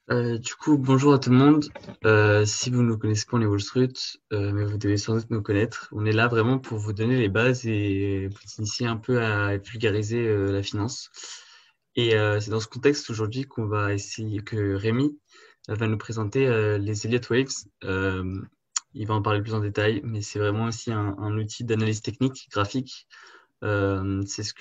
Bonjour à tout le monde. Si vous ne nous connaissez pas, on est Wall Street, mais vous devez sans doute nous connaître. On est là vraiment pour vous donner les bases et vous initier un peu à vulgariser la finance. C'est dans ce contexte aujourd'hui qu'on va essayer, que Rémi va nous présenter les Elliott Waves. Il va en parler plus en détail, mais c'est vraiment aussi un outil d'analyse technique, graphique. C'est ce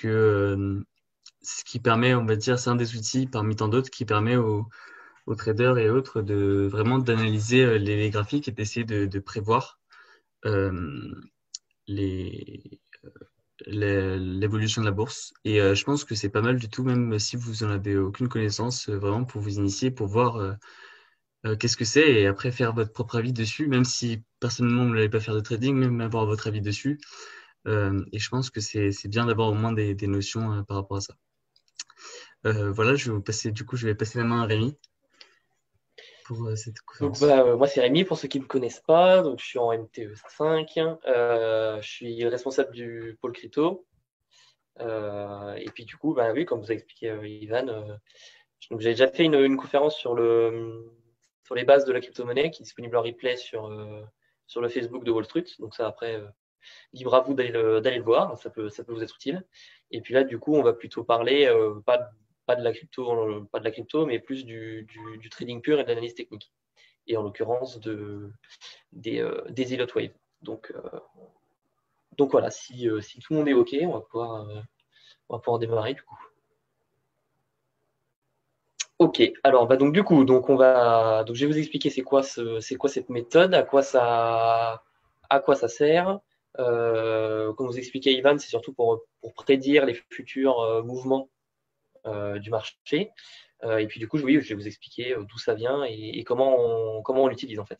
qui permet, on va dire, c'est un des outils parmi tant d'autres qui permet aux traders et autres de vraiment d'analyser les graphiques et d'essayer de prévoir euh, les, l'évolution de la bourse. Je pense que c'est pas mal du tout, même si vous en avez aucune connaissance, vraiment pour vous initier, pour voir qu'est-ce que c'est et après faire votre propre avis dessus, même si personnellement vous n'allez pas faire de trading, même avoir votre avis dessus. Et je pense que c'est bien d'avoir au moins des notions par rapport à ça. Voilà, je vais vous passer, du coup, je vais passer la main à Rémi pour cette Donc, conférence. moi, c'est Rémi, pour ceux qui ne me connaissent pas. Donc, je suis en MTE 5. Je suis responsable du pôle crypto. Et puis, du coup, oui, comme vous a expliqué Ivan, donc j'ai déjà fait une conférence sur les bases de la crypto-monnaie qui est disponible en replay sur le Facebook de Wall Street. Donc, ça, après, libre à vous d'aller le voir. Ça peut vous être utile. Et puis là, du coup, on va plutôt parler, pas de la crypto, pas de la crypto, mais plus du trading pur et de l'analyse technique. Et en l'occurrence des Elliott Wave. Donc, euh, donc voilà, si tout le monde est OK, on va pouvoir démarrer du coup. OK. Alors donc du coup, donc je vais vous expliquer c'est quoi cette méthode, à quoi ça sert. Comme vous expliquait Ivan, c'est surtout pour prédire les futurs mouvements du marché. Et puis du coup, oui, je vais vous expliquer d'où ça vient et comment on l'utilise en fait.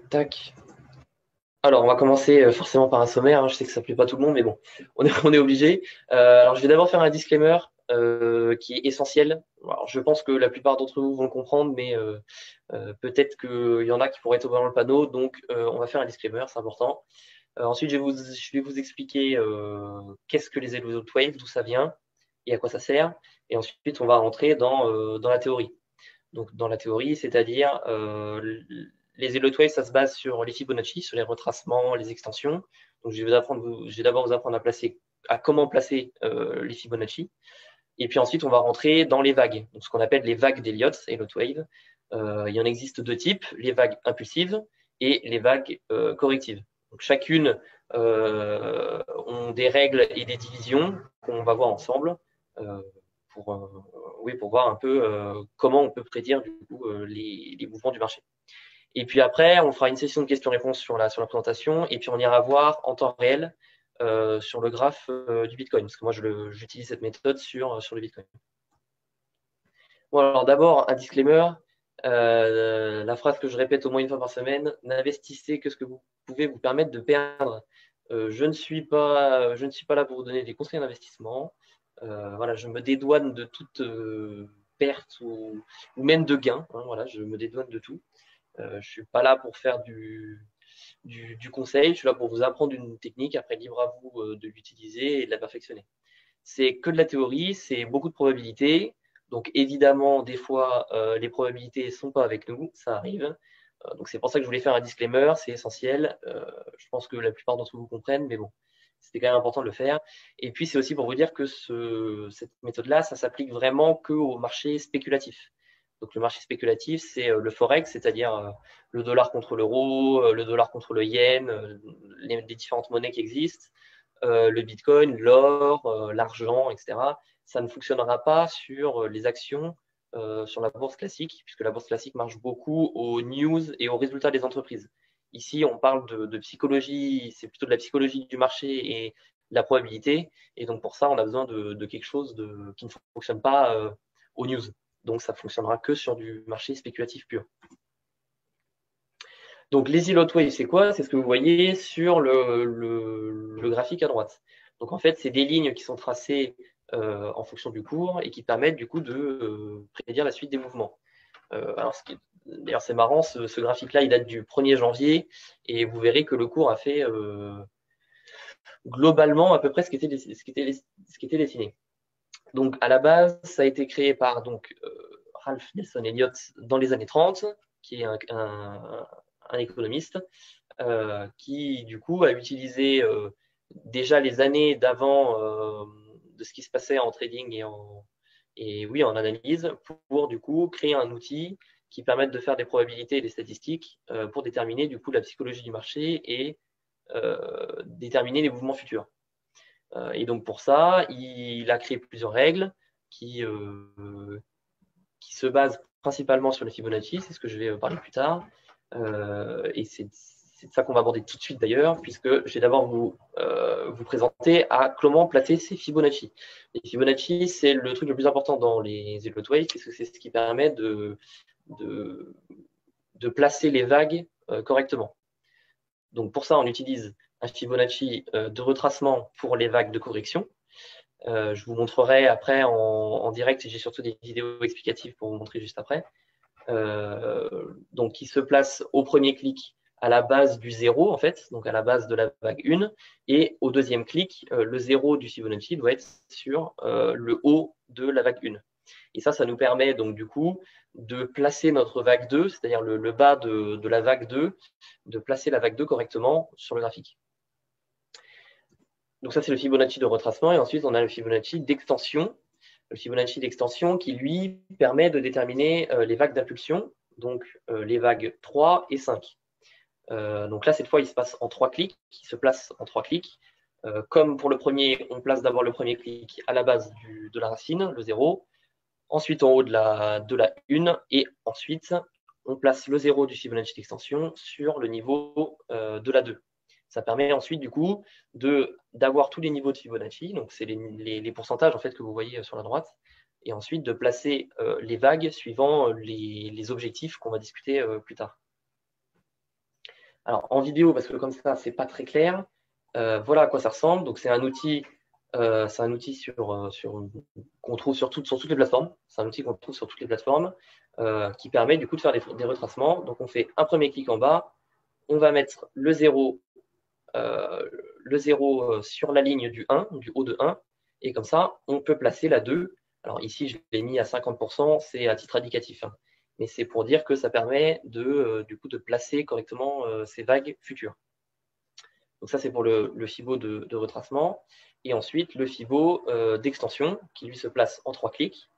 Tac. Alors, on va commencer forcément par un sommaire, hein. Je sais que ça ne plaît pas tout le monde, mais bon, on est obligé. Alors, je vais d'abord faire un disclaimer qui est essentiel. Alors, je pense que la plupart d'entre vous vont le comprendre, mais peut-être qu'il y en a qui pourraient être dans le panneau. Donc, on va faire un disclaimer, c'est important. Ensuite, je vais vous expliquer qu'est-ce que les Elliott Wave, d'où ça vient et à quoi ça sert. Et ensuite, on va rentrer dans la théorie. Donc, dans la théorie, c'est-à-dire les Elliott Wave, ça se base sur les Fibonacci, sur les retracements, les extensions. Donc, je vais d'abord vous apprendre à comment placer les Fibonacci. Et puis ensuite, on va rentrer dans les vagues, donc ce qu'on appelle les vagues d'Elliott, Elliott Wave. Il y en existe deux types, les vagues impulsives et les vagues correctives. Donc, chacune ont des règles et des divisions qu'on va voir ensemble euh, pour, oui, pour voir un peu comment on peut prédire du coup, les mouvements du marché. Et puis après, on fera une session de questions-réponses sur la présentation, et puis on ira voir en temps réel sur le graphe du Bitcoin, parce que moi, j'utilise cette méthode sur le Bitcoin. Bon, alors d'abord, un disclaimer. La phrase que je répète au moins une fois par semaine, n'investissez que ce que vous pouvez vous permettre de perdre. Je ne suis pas là pour vous donner des conseils d'investissement. Voilà, je me dédouane de toute perte ou même de gain, hein, voilà, je me dédouane de tout. Je ne suis pas là pour faire du conseil, je suis là pour vous apprendre une technique, après libre à vous de l'utiliser et de la perfectionner. C'est que de la théorie, c'est beaucoup de probabilités. Donc évidemment, des fois, les probabilités ne sont pas avec nous, ça arrive. Donc c'est pour ça que je voulais faire un disclaimer, c'est essentiel. Je pense que la plupart d'entre vous comprennent, mais bon, c'était quand même important de le faire. Et puis c'est aussi pour vous dire que cette méthode-là, ça s'applique vraiment qu'au marché spéculatif. Donc le marché spéculatif, c'est le forex, c'est-à-dire le dollar contre l'euro, le dollar contre le yen, les différentes monnaies qui existent, le bitcoin, l'or, l'argent, etc. Ça ne fonctionnera pas sur les actions sur la bourse classique, puisque la bourse classique marche beaucoup aux news et aux résultats des entreprises. Ici, on parle de psychologie, c'est plutôt de la psychologie du marché et de la probabilité. Et donc, pour ça, on a besoin de quelque chose qui ne fonctionne pas aux news. Donc, ça fonctionnera que sur du marché spéculatif pur. Donc, les Elliott Wave, c'est quoi? C'est ce que vous voyez sur le graphique à droite. Donc, en fait, c'est des lignes qui sont tracées en fonction du cours et qui permettent du coup de prédire la suite des mouvements. Alors, d'ailleurs, c'est marrant, ce graphique-là, il date du 1er janvier et vous verrez que le cours a fait globalement à peu près ce qui était dessiné. Donc, à la base, ça a été créé par Ralph Nelson Elliott dans les années 30, qui est un économiste, qui, du coup, a utilisé déjà les années d'avant de ce qui se passait en trading et en analyse pour, du coup, créer un outil qui permette de faire des probabilités et des statistiques pour déterminer, du coup, la psychologie du marché et déterminer les mouvements futurs. Et donc pour ça, il a créé plusieurs règles qui se basent principalement sur les Fibonacci, c'est ce que je vais parler plus tard. Et c'est de ça qu'on va aborder tout de suite d'ailleurs, puisque je vais d'abord vous présenter à comment placer ces Fibonacci. Les Fibonacci, c'est le truc le plus important dans les Elliott Wave, puisque c'est ce qui permet de, de placer les vagues correctement. Donc pour ça, on utilise un Fibonacci de retracement pour les vagues de correction. Je vous montrerai après en direct, et j'ai surtout des vidéos explicatives pour vous montrer juste après. Donc qui se place au premier clic à la base du 0, en fait, donc à la base de la vague 1, et au deuxième clic, le 0 du Fibonacci doit être sur le haut de la vague 1. Et ça nous permet donc du coup de placer notre vague 2, c'est-à-dire le bas de la vague 2, de placer la vague 2 correctement sur le graphique. Donc ça, c'est le Fibonacci de retracement. Et ensuite, on a le Fibonacci d'extension. Le Fibonacci d'extension qui, lui, permet de déterminer les vagues d'impulsion, donc les vagues 3 et 5. Donc là, cette fois, il se passe en 3 clics, il se place en 3 clics. Comme pour le premier, on place d'abord le premier clic à la base de la racine, le 0, ensuite en haut de la 1, et ensuite, on place le 0 du Fibonacci d'extension sur le niveau de la 2. Ça permet ensuite, du coup, d'avoir tous les niveaux de Fibonacci, donc c'est les pourcentages en fait, que vous voyez sur la droite, et ensuite de placer les vagues suivant les objectifs qu'on va discuter plus tard. Alors, en vidéo, parce que comme ça, c'est pas très clair, voilà à quoi ça ressemble. Donc, c'est un outil qu'on trouve sur toutes les plateformes. C'est un outil qu'on trouve sur toutes les plateformes qui permet du coup de faire des retracements. Donc, on fait un premier clic en bas, on va mettre le 0 sur la ligne du 1, du haut de 1, et comme ça, on peut placer la 2. Alors ici, je l'ai mis à 50%, c'est à titre indicatif, hein, mais c'est pour dire que ça permet du coup, de placer correctement ces vagues futures. Donc ça, c'est pour le Fibo de retracement. Et ensuite, le Fibo d'extension, qui lui se place en 3 clics.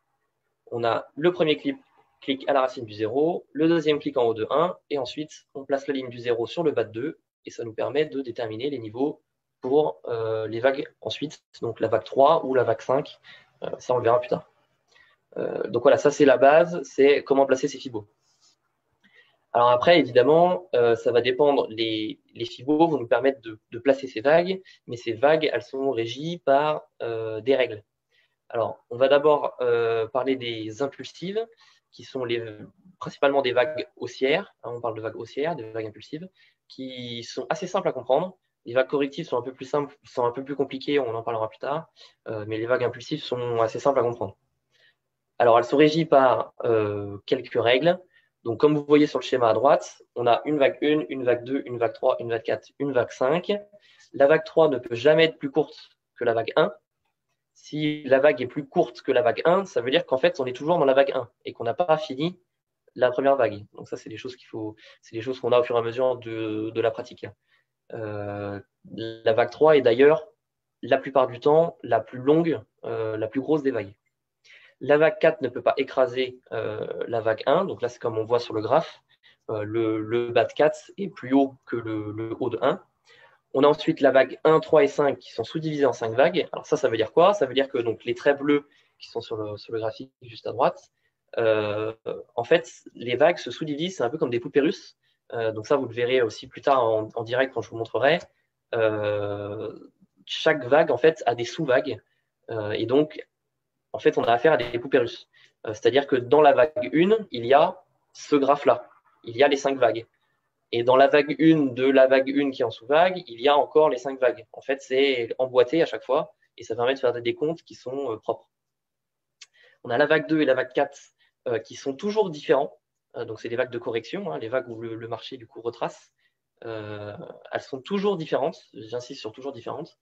On a le premier clic à la racine du 0, le deuxième clic en haut de 1, et ensuite, on place la ligne du 0 sur le bas de 2, et ça nous permet de déterminer les niveaux pour les vagues ensuite, donc la vague 3 ou la vague 5, ça on le verra plus tard. Donc voilà, ça c'est la base, c'est comment placer ces fibos. Alors après, évidemment, ça va dépendre, les fibos vont nous permettre de placer ces vagues, mais ces vagues, elles sont régies par des règles. Alors, on va d'abord parler des impulsives, qui sont principalement des vagues haussières. On parle de vagues haussières, des vagues impulsives, qui sont assez simples à comprendre. Les vagues correctives sont un peu plus simples, sont un peu plus compliquées, on en parlera plus tard, mais les vagues impulsives sont assez simples à comprendre. Alors, elles sont régies par quelques règles. Donc, comme vous voyez sur le schéma à droite, on a une vague 1, une vague 2, une vague 3, une vague 4, une vague 5. La vague 3 ne peut jamais être plus courte que la vague 1. Si la vague est plus courte que la vague 1, ça veut dire qu'en fait, on est toujours dans la vague 1 et qu'on n'a pas fini la première vague. Donc ça, c'est des choses c'est des choses qu'on a au fur et à mesure de la pratique. La vague 3 est d'ailleurs, la plupart du temps, la plus longue, la plus grosse des vagues. La vague 4 ne peut pas écraser la vague 1. Donc là, c'est comme on voit sur le graphe. Le bas de 4 est plus haut que le haut de 1. On a ensuite la vague 1, 3 et 5 qui sont sous-divisées en 5 vagues. Alors ça veut dire quoi? Ça veut dire que donc, les traits bleus qui sont sur le graphique juste à droite, en fait, les vagues se sous-divisent, c'est un peu comme des poupées russes. Donc ça, vous le verrez aussi plus tard en direct quand je vous montrerai. Chaque vague, en fait, a des sous-vagues. Et donc, en fait, on a affaire à des poupées russes. C'est-à-dire que dans la vague 1, il y a ce graphe-là. Il y a les 5 vagues. Et dans la vague 1 de la vague 1 qui est en sous-vague, il y a encore les 5 vagues. En fait, c'est emboîté à chaque fois et ça permet de faire des décomptes qui sont propres. On a la vague 2 et la vague 4 qui sont toujours différents. Donc, c'est des vagues de correction, hein, les vagues où le marché, du coup, retrace. Elles sont toujours différentes. J'insiste sur toujours différentes.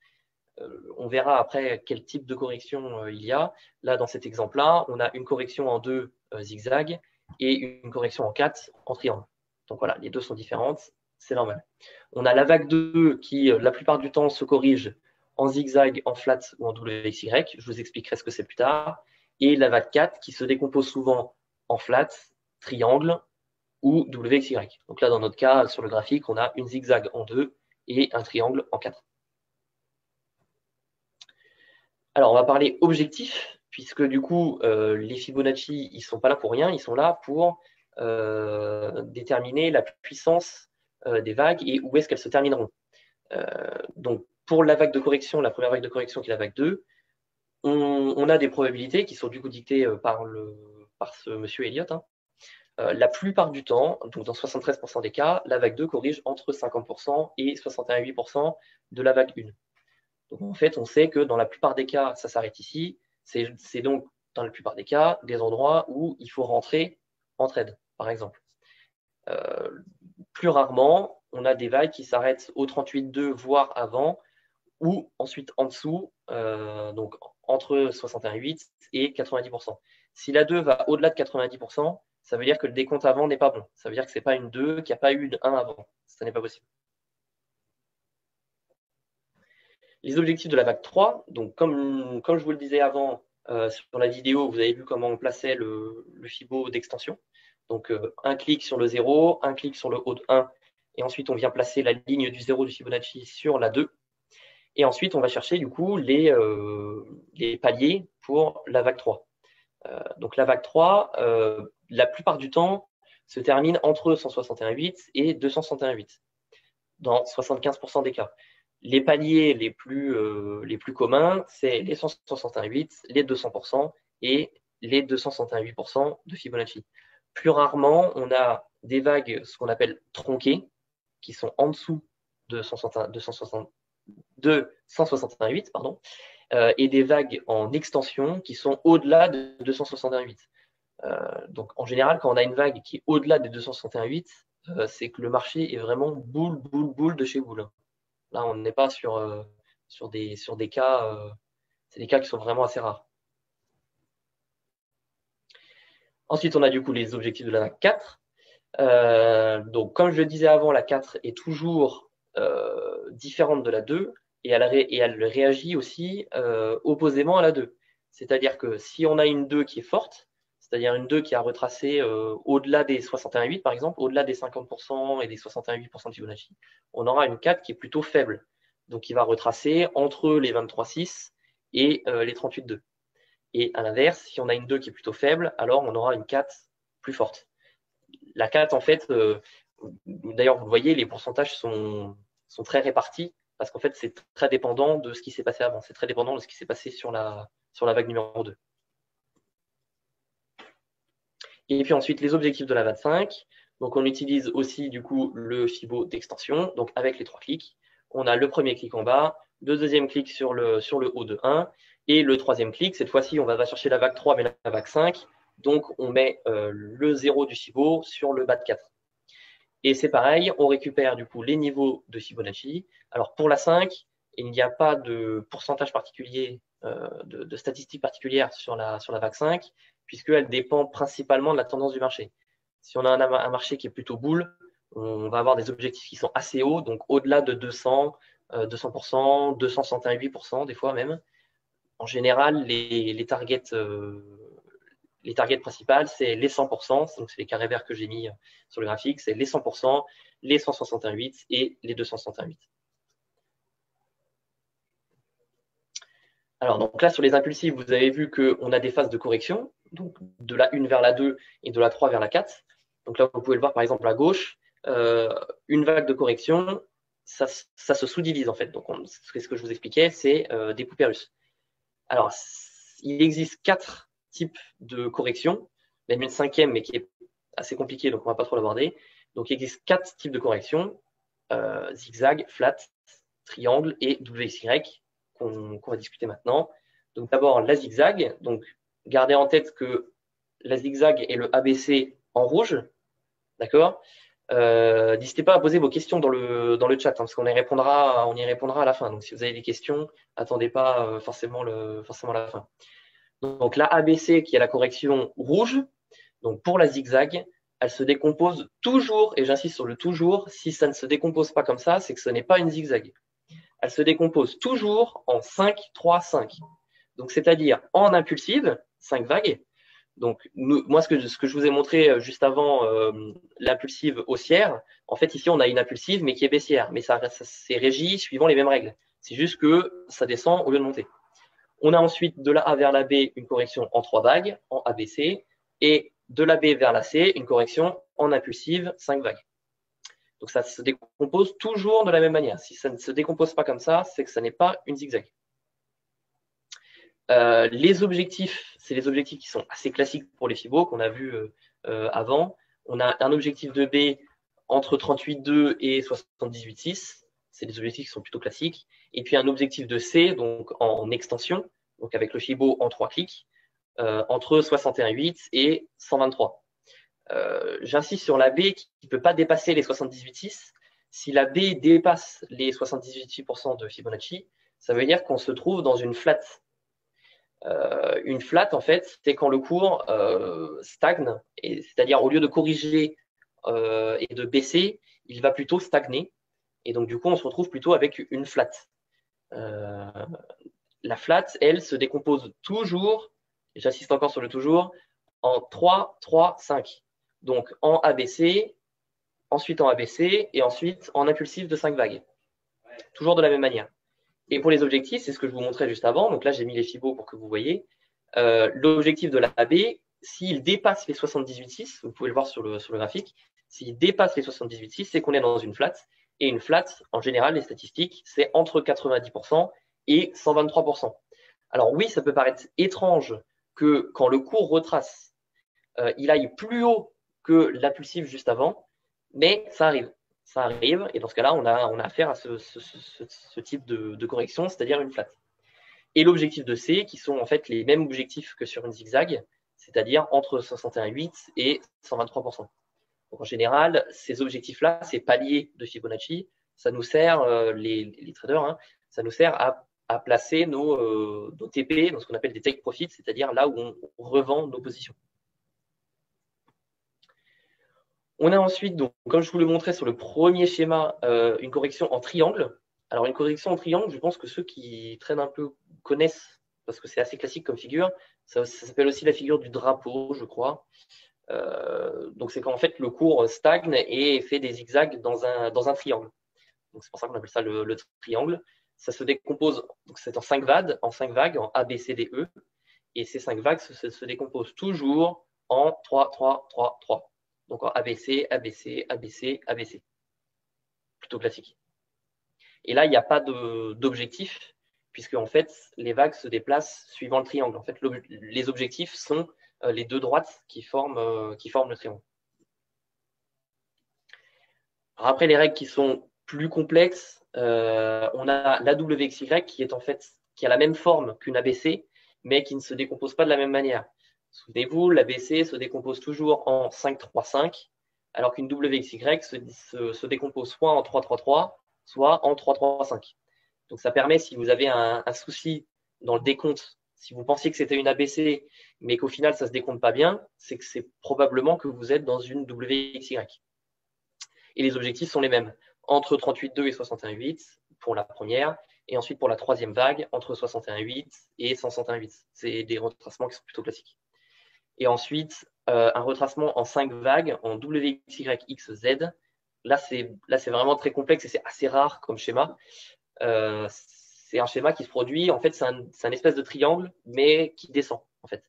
On verra après quel type de correction il y a. Là, dans cet exemple-là, on a une correction en 2 zigzags et une correction en 4 en triangle. Donc voilà, les deux sont différentes, c'est normal. On a la vague 2 qui, la plupart du temps, se corrige en zigzag, en flat ou en WXY. Je vous expliquerai ce que c'est plus tard. Et la vague 4 qui se décompose souvent en flat, triangle ou WXY. Donc là, dans notre cas, sur le graphique, on a une zigzag en 2 et un triangle en 4. Alors, on va parler objectif, puisque du coup, les Fibonacci, ils ne sont pas là pour rien, ils sont là pour déterminer la puissance des vagues et où est-ce qu'elles se termineront. Donc, pour la vague de correction, la première vague de correction qui est la vague 2, on a des probabilités qui sont du coup dictées par ce monsieur Elliott. Hein. La plupart du temps, donc dans 73% des cas, la vague 2 corrige entre 50% et 61,8% de la vague 1. Donc en fait, on sait que dans la plupart des cas, ça s'arrête ici. C'est donc dans la plupart des cas des endroits où il faut rentrer en trade, par exemple. Plus rarement, on a des vagues qui s'arrêtent au 38,2, voire avant, ou ensuite en dessous, donc entre 61,8 et 90%. Si la 2 va au-delà de 90%, ça veut dire que le décompte avant n'est pas bon. Ça veut dire que ce n'est pas une 2, qu'il n'y a pas eu une 1 avant. Ça n'est pas possible. Les objectifs de la vague 3, donc comme je vous le disais avant sur la vidéo, vous avez vu comment on plaçait le Fibo d'extension. Donc un clic sur le 0, un clic sur le haut de 1, et ensuite on vient placer la ligne du 0 du Fibonacci sur la 2. Et ensuite, on va chercher du coup les paliers pour la vague 3. Donc la vague 3, la plupart du temps, se termine entre 161,8 et 261,8, dans 75% des cas. Les paliers les plus communs, c'est les 161,8, les 200% et les 261,8% de Fibonacci. Plus rarement, on a des vagues, ce qu'on appelle tronquées, qui sont en dessous de 168, pardon, et des vagues en extension qui sont au-delà de 261,8. Donc en général, quand on a une vague qui est au-delà des 261,8, c'est que le marché est vraiment boule de chez boule. Là, on n'est pas sur des cas, c'est des cas qui sont vraiment assez rares. Ensuite, on a du coup les objectifs de la vague 4. Donc, comme je le disais avant, la 4 est toujours différente de la 2 et elle réagit aussi opposément à la 2. C'est-à-dire que si on a une 2 qui est forte, c'est-à-dire une 2 qui a retracé au-delà des 61,8 par exemple, au-delà des 50% et des 61,8% de Fibonacci, on aura une 4 qui est plutôt faible, donc qui va retracer entre les 23,6 et les 38,2. Et à l'inverse, si on a une 2 qui est plutôt faible, alors on aura une 4 plus forte. La 4, en fait, d'ailleurs, vous le voyez, les pourcentages sont très répartis parce qu'en fait, c'est très dépendant de ce qui s'est passé avant. C'est très dépendant de ce qui s'est passé sur la vague numéro 2. Et puis ensuite, les objectifs de la vague 5. Donc, on utilise aussi, du coup, le Fibo d'extension. Donc, avec les 3 clics, on a le premier clic en bas, le deuxième clic sur le haut de 1 et le troisième clic. Cette fois-ci, on va chercher la vague 3, mais la vague 5. Donc, on met le 0 du Fibo sur le bas de 4. Et c'est pareil, on récupère du coup les niveaux de Fibonacci. Alors pour la 5, il n'y a pas de pourcentage particulier, de statistiques particulières sur la vague 5, puisqu'elle dépend principalement de la tendance du marché. Si on a un marché qui est plutôt bull, on va avoir des objectifs qui sont assez hauts, donc au-delà de 200, 200%, 261,8% des fois même. En général, les targets principales, c'est les 100%, donc c'est les carrés verts que j'ai mis sur le graphique, c'est les 100%, les 161,8 et les 261,8. Alors, donc là, sur les impulsifs, vous avez vu qu'on a des phases de correction, donc de la 1 vers la 2 et de la 3 vers la 4. Donc là, vous pouvez le voir par exemple à gauche, une vague de correction, ça se sous-divise en fait. Donc, ce que je vous expliquais, c'est des poupées russes. Alors, il existe 4 types de correction, même une 5e, mais qui est assez compliquée, donc on ne va pas trop l'aborder. Donc, il existe 4 types de correction, zigzag, flat, triangle et WXY, qu'on va discuter maintenant. Donc, d'abord, la zigzag. Donc, gardez en tête que la zigzag est le ABC en rouge, d'accord. N'hésitez pas à poser vos questions dans le chat, hein, parce qu'on y répondra à la fin. Donc, si vous avez des questions, attendez pas forcément la fin. Donc, la ABC, qui est la correction rouge, donc pour la zigzag, elle se décompose toujours, et j'insiste sur le toujours, si ça ne se décompose pas comme ça, c'est que ce n'est pas une zigzag. Elle se décompose toujours en 5, 3, 5. Donc, c'est-à-dire en impulsive, 5 vagues. Donc, moi, ce que je vous ai montré juste avant, l'impulsive haussière, en fait, ici, on a une impulsive, mais qui est baissière. Mais ça c'est régi suivant les mêmes règles. C'est juste que ça descend au lieu de monter. On a ensuite de la A vers la B une correction en 3 vagues, en ABC, et de la B vers la C une correction en impulsive, 5 vagues. Donc ça se décompose toujours de la même manière. Si ça ne se décompose pas comme ça, c'est que ça n'est pas une zigzag. Les objectifs, c'est les objectifs qui sont assez classiques pour les fibos qu'on a vu avant. On a un objectif de B entre 38,2 et 78,6. C'est des objectifs qui sont plutôt classiques. Et puis un objectif de C, donc en extension, donc avec le fibo en 3 clics, entre 61,8 et 123. J'insiste sur la B qui ne peut pas dépasser les 78,6. Si la B dépasse les 78% de Fibonacci, ça veut dire qu'on se trouve dans une flat. Une flat, en fait, c'est quand le cours stagne, c'est-à-dire au lieu de corriger et de baisser, il va plutôt stagner. Et donc, du coup, on se retrouve plutôt avec une flat. La flat, elle, se décompose toujours, et j'insiste encore sur le toujours, en 3, 3, 5. Donc, en ABC, ensuite en ABC, et ensuite en impulsif de 5 vagues. Toujours de la même manière. Et pour les objectifs, c'est ce que je vous montrais juste avant. Donc là, j'ai mis les fibos pour que vous voyez. L'objectif de la B, s'il dépasse les 78,6, vous pouvez le voir sur le graphique, s'il dépasse les 78,6, c'est qu'on est dans une flat. Et une flat, en général, les statistiques, c'est entre 90% et 123%. Alors oui, ça peut paraître étrange que quand le cours retrace, il aille plus haut que l'impulsif juste avant, mais ça arrive. Ça arrive, et dans ce cas-là, on a affaire à ce type de correction, c'est-à-dire une flat. Et l'objectif de C, qui sont en fait les mêmes objectifs que sur une zigzag, c'est-à-dire entre 61,8 et 123%. Donc en général, ces objectifs-là, ces paliers de Fibonacci, ça nous sert, les traders, hein, ça nous sert à placer nos TP, dans ce qu'on appelle des take profits, c'est-à-dire là où on revend nos positions. On a ensuite, donc, comme je vous le montrais sur le premier schéma, une correction en triangle. Alors, une correction en triangle, je pense que ceux qui traînent un peu connaissent, parce que c'est assez classique comme figure. Ça s'appelle aussi la figure du drapeau, je crois. Donc, c'est quand en fait le cours stagne et fait des zigzags dans un triangle. Donc, c'est pour ça qu'on appelle ça le triangle. Ça se décompose, donc c'est en 5 vagues, en A, B, C, D, E. Et ces 5 vagues se décomposent toujours en 3, 3, 3, 3. Donc en ABC, ABC, ABC, ABC. Plutôt classique. Et là, il n'y a pas d'objectif, puisque en fait, les vagues se déplacent suivant le triangle. En fait, les objectifs sont les deux droites qui forment le triangle. Alors après, les règles qui sont plus complexes, on a la WXY qui est en fait qui a la même forme qu'une ABC, mais qui ne se décompose pas de la même manière. Souvenez-vous, l'ABC se décompose toujours en 5-3-5, alors qu'une WXY se décompose soit en 3-3-3, soit en 3-3-5. Donc ça permet, si vous avez un souci dans le décompte, si vous pensiez que c'était une ABC, mais qu'au final ça ne se décompte pas bien, c'est que c'est probablement que vous êtes dans une WXY. Et les objectifs sont les mêmes, entre 38,2 et 61,8 pour la première, et ensuite pour la troisième vague, entre 61,8 et 161,8. C'est des retracements qui sont plutôt classiques. Et ensuite, un retracement en 5 vagues, en WXYXZ. Là, c'est vraiment très complexe et c'est assez rare comme schéma. C'est un schéma qui se produit, en fait, c'est un espèce de triangle, mais qui descend, en fait.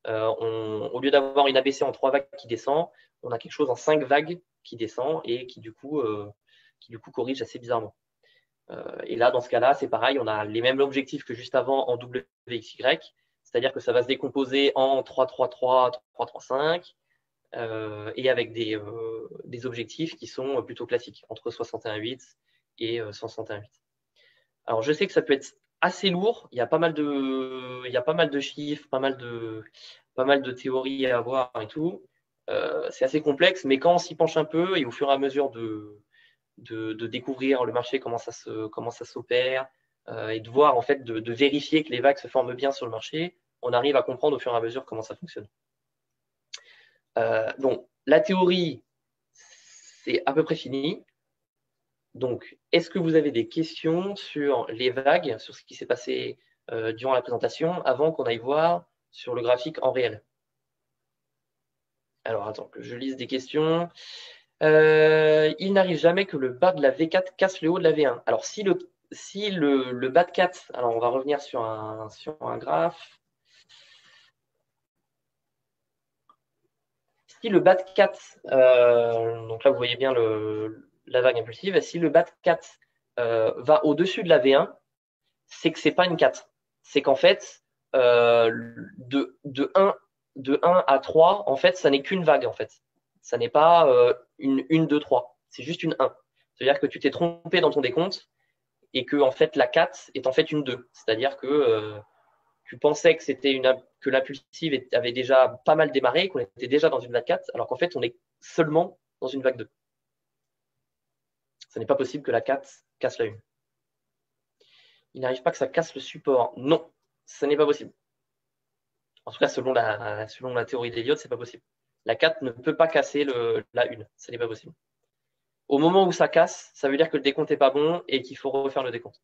Au lieu d'avoir une ABC en 3 vagues qui descend, on a quelque chose en 5 vagues qui descend et qui du coup corrige assez bizarrement. Et là, dans ce cas-là, c'est pareil, on a les mêmes objectifs que juste avant en WXY, c'est-à-dire que ça va se décomposer en 3-3-3, 3-3-5, et avec des objectifs qui sont plutôt classiques, entre 61,8 et 161,8. Alors, je sais que ça peut être assez lourd, il y a pas mal de chiffres, pas mal de théories à avoir et tout. C'est assez complexe, mais quand on s'y penche un peu et au fur et à mesure de découvrir le marché, comment ça s'opère, et de voir, en fait, de vérifier que les vagues se forment bien sur le marché, on arrive à comprendre au fur et à mesure comment ça fonctionne. Donc, la théorie, c'est à peu près fini. Donc, est-ce que vous avez des questions sur les vagues, sur ce qui s'est passé durant la présentation, avant qu'on aille voir sur le graphique en réel? Alors, attends que je lise des questions. Il n'arrive jamais que le bas de la V4 casse le haut de la V1. Alors, si le bas de 4, alors on va revenir sur un graphe. Si le bas de 4, donc là vous voyez bien la vague impulsive, et si le bas de 4 va au-dessus de la V1, c'est que c'est pas une 4. C'est qu'en fait, de 1 à 3, en fait, ça n'est qu'une vague, en fait. Ça n'est pas une 2, 3. C'est juste une 1. C'est-à-dire que tu t'es trompé dans ton décompte et que, en fait, la 4 est en fait une 2. C'est-à-dire que tu pensais que l'impulsive avait déjà pas mal démarré, qu'on était déjà dans une vague 4, alors qu'en fait, on est seulement dans une vague 2. Ce n'est pas possible que la 4 casse la 1. Il n'arrive pas que ça casse le support. Non, ce n'est pas possible. En tout cas, selon la théorie d'Elliott, c'est pas possible. La 4 ne peut pas casser la 1. Ce n'est pas possible. Au moment où ça casse, ça veut dire que le décompte n'est pas bon et qu'il faut refaire le décompte.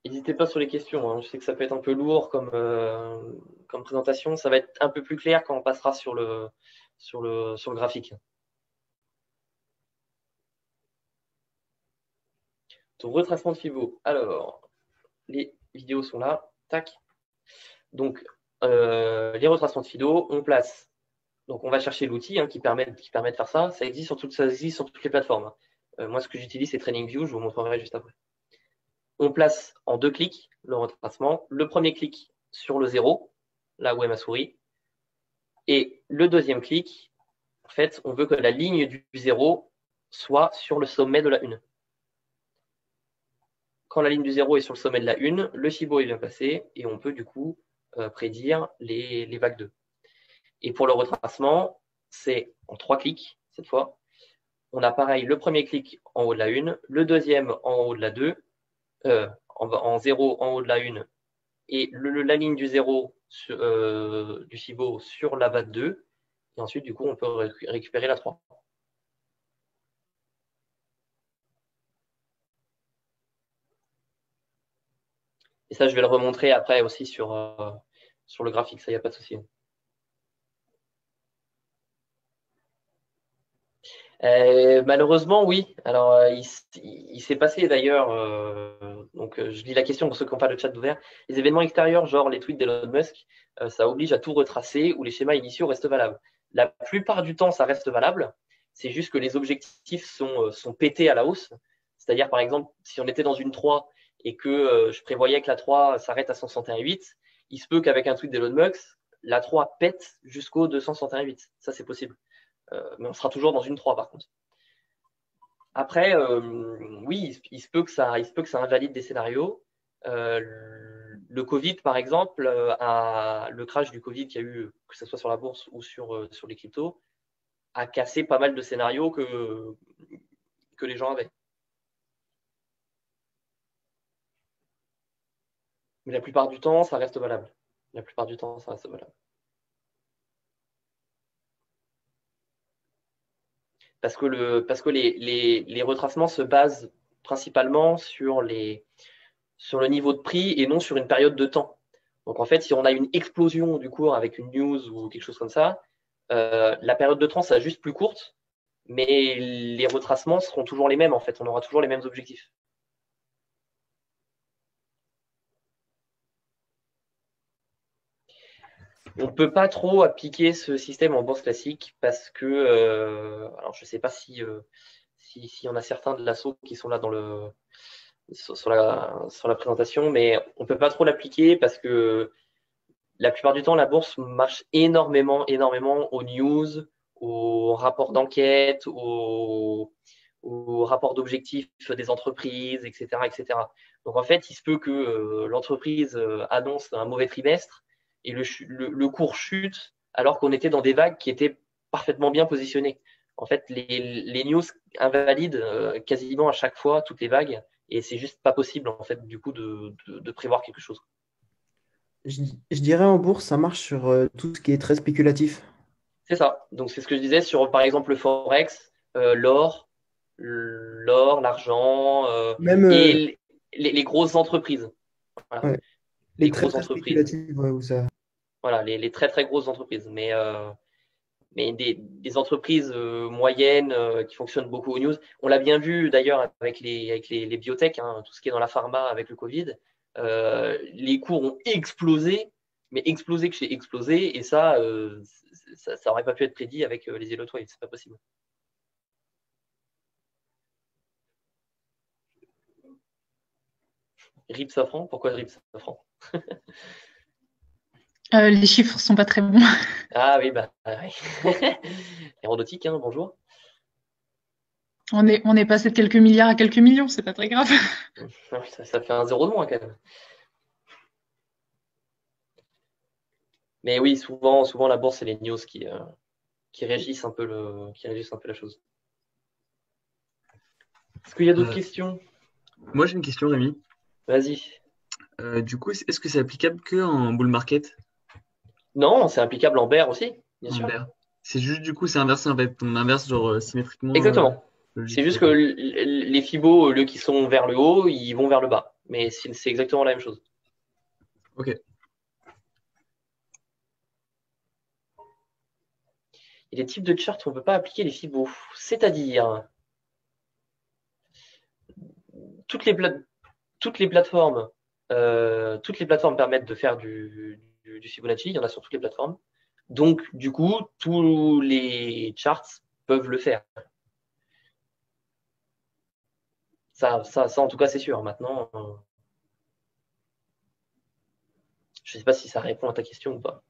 N'hésitez pas sur les questions. Hein. Je sais que ça peut être un peu lourd comme présentation. Ça va être un peu plus clair quand on passera sur le graphique. Ton retracement de Fibo. Alors, les vidéos sont là. Tac. Donc, les retracements de Fido, on place. Donc, on va chercher l'outil qui permet de faire ça. Ça existe sur toutes les plateformes. Moi, ce que j'utilise, c'est TradingView. Je vous montrerai juste après. On place en 2 clics le retracement. Le premier clic sur le 0, là où est ma souris. Et le deuxième clic, en fait, on veut que la ligne du 0 soit sur le sommet de la 1. Quand la ligne du 0 est sur le sommet de la 1, le Fibo est bien placé et on peut du coup prédire les vagues 2. Et pour le retracement, c'est en 3 clics cette fois. On a pareil le premier clic en haut de la 1, le deuxième en haut de la 2, en 0 en haut de la 1 et la ligne du 0 du Fibo sur la vague 2. Et ensuite, du coup, on peut récupérer la 3. Et ça, je vais le remontrer après aussi sur le graphique, ça, il n'y a pas de souci. Malheureusement, oui. Alors, il s'est passé d'ailleurs, donc je lis la question pour ceux qui n'ont pas le chat ouvert. Les événements extérieurs, genre les tweets d'Elon Musk, ça oblige à tout retracer ou les schémas initiaux restent valables. La plupart du temps, ça reste valable. C'est juste que les objectifs sont pétés à la hausse. C'est-à-dire, par exemple, si on était dans une 3 et que je prévoyais que la 3 s'arrête à 161,8, il se peut qu'avec un tweet d'Elon Musk, la 3 pète jusqu'au 261,8. Ça, c'est possible. Mais on sera toujours dans une 3 par contre. Après, oui, il se peut que ça invalide des scénarios. Le Covid, par exemple, le crash du Covid qu'il y a eu, que ce soit sur la bourse ou sur les cryptos, a cassé pas mal de scénarios que les gens avaient. Mais la plupart du temps, ça reste valable. La plupart du temps, ça reste valable. Parce que les retracements se basent principalement sur le niveau de prix et non sur une période de temps. Donc en fait, si on a une explosion du cours avec une news ou quelque chose comme ça, la période de temps sera juste plus courte, mais les retracements seront toujours les mêmes en fait. On aura toujours les mêmes objectifs. On ne peut pas trop appliquer ce système en bourse classique parce que, alors je ne sais pas s'il y en a certains de l'assaut qui sont là sur la présentation, mais on ne peut pas trop l'appliquer parce que la plupart du temps, la bourse marche énormément aux news, aux rapports d'enquête, aux au rapport d'objectifs des entreprises, etc., etc. Donc en fait, il se peut que l'entreprise annonce un mauvais trimestre et le cours chute alors qu'on était dans des vagues qui étaient parfaitement bien positionnées. En fait, les news invalident quasiment à chaque fois toutes les vagues et c'est juste pas possible en fait du coup de prévoir quelque chose. Je dirais en bourse, ça marche sur tout ce qui est très spéculatif. C'est ça. Donc c'est ce que je disais sur par exemple le forex, l'or, l'argent Même et les grosses entreprises. Voilà, ouais, les les très grosses très entreprises. spéculatifs, ouais, où ça. Voilà, les très très grosses entreprises. Mais des entreprises moyennes qui fonctionnent beaucoup aux news. On l'a bien vu d'ailleurs avec les biotech, hein, tout ce qui est dans la pharma avec le Covid. Les cours ont explosé, mais explosé que chez explosé, et ça aurait pas pu être prédit avec les Yellow Wave, c'est pas possible. RIP Safran, pourquoi RIP Safran? Les chiffres sont pas très bons. Ah oui, bah oui. Aéronautique, hein, bonjour. On est passé de quelques milliards à quelques millions, c'est pas très grave. Ça fait un zéro de moins quand même. Mais oui, souvent la bourse et les news qui régissent un peu la chose. Est-ce qu'il y a d'autres questions? Moi, j'ai une question, Rémi. Vas-y. Du coup, est-ce que c'est applicable que en bull market, Non, c'est applicable en bear aussi, bien en sûr. bear? C'est juste, du coup, c'est inversé, en fait. On inverse, genre, symétriquement, Exactement. C'est logique. juste que les fibos, au lieu qu'ils sont vers le haut, ils vont vers le bas. Mais c'est exactement la même chose. Ok. Il y a des types de charts où on ne peut pas appliquer les fibos. C'est-à-dire, toutes les, toutes les plateformes, toutes les plateformes permettent de faire du Fibonacci. Il y en a sur toutes les plateformes. Donc, du coup, tous les charts peuvent le faire. Ça en tout cas, c'est sûr. Maintenant, je ne sais pas si ça répond à ta question ou pas.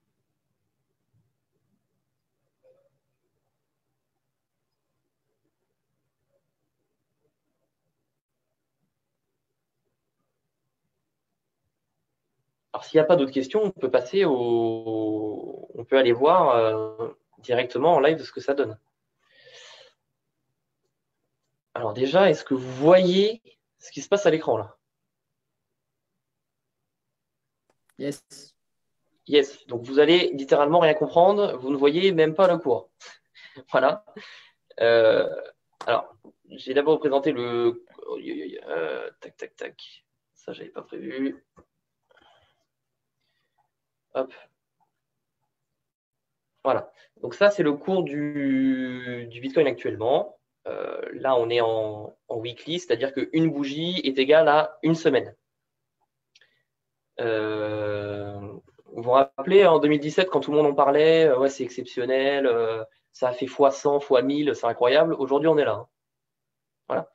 Alors, s'il n'y a pas d'autres questions, on peut passer on peut aller voir directement en live de ce que ça donne. Alors déjà, est-ce que vous voyez ce qui se passe à l'écran là? Yes. Yes. Donc vous allez littéralement rien comprendre. Vous ne voyez même pas le cours. Voilà. Euh, alors, j'ai d'abord présenté le. Tac, tac, tac. Ça, j'avais pas prévu. Hop. Voilà. Donc ça, c'est le cours du Bitcoin actuellement. Là, on est en weekly, c'est-à-dire qu'une bougie est égale à une semaine. Vous vous rappelez, en 2017, quand tout le monde en parlait, ouais, c'est exceptionnel, ça a fait x100, x1000, c'est incroyable. Aujourd'hui, on est là. Hein. Voilà.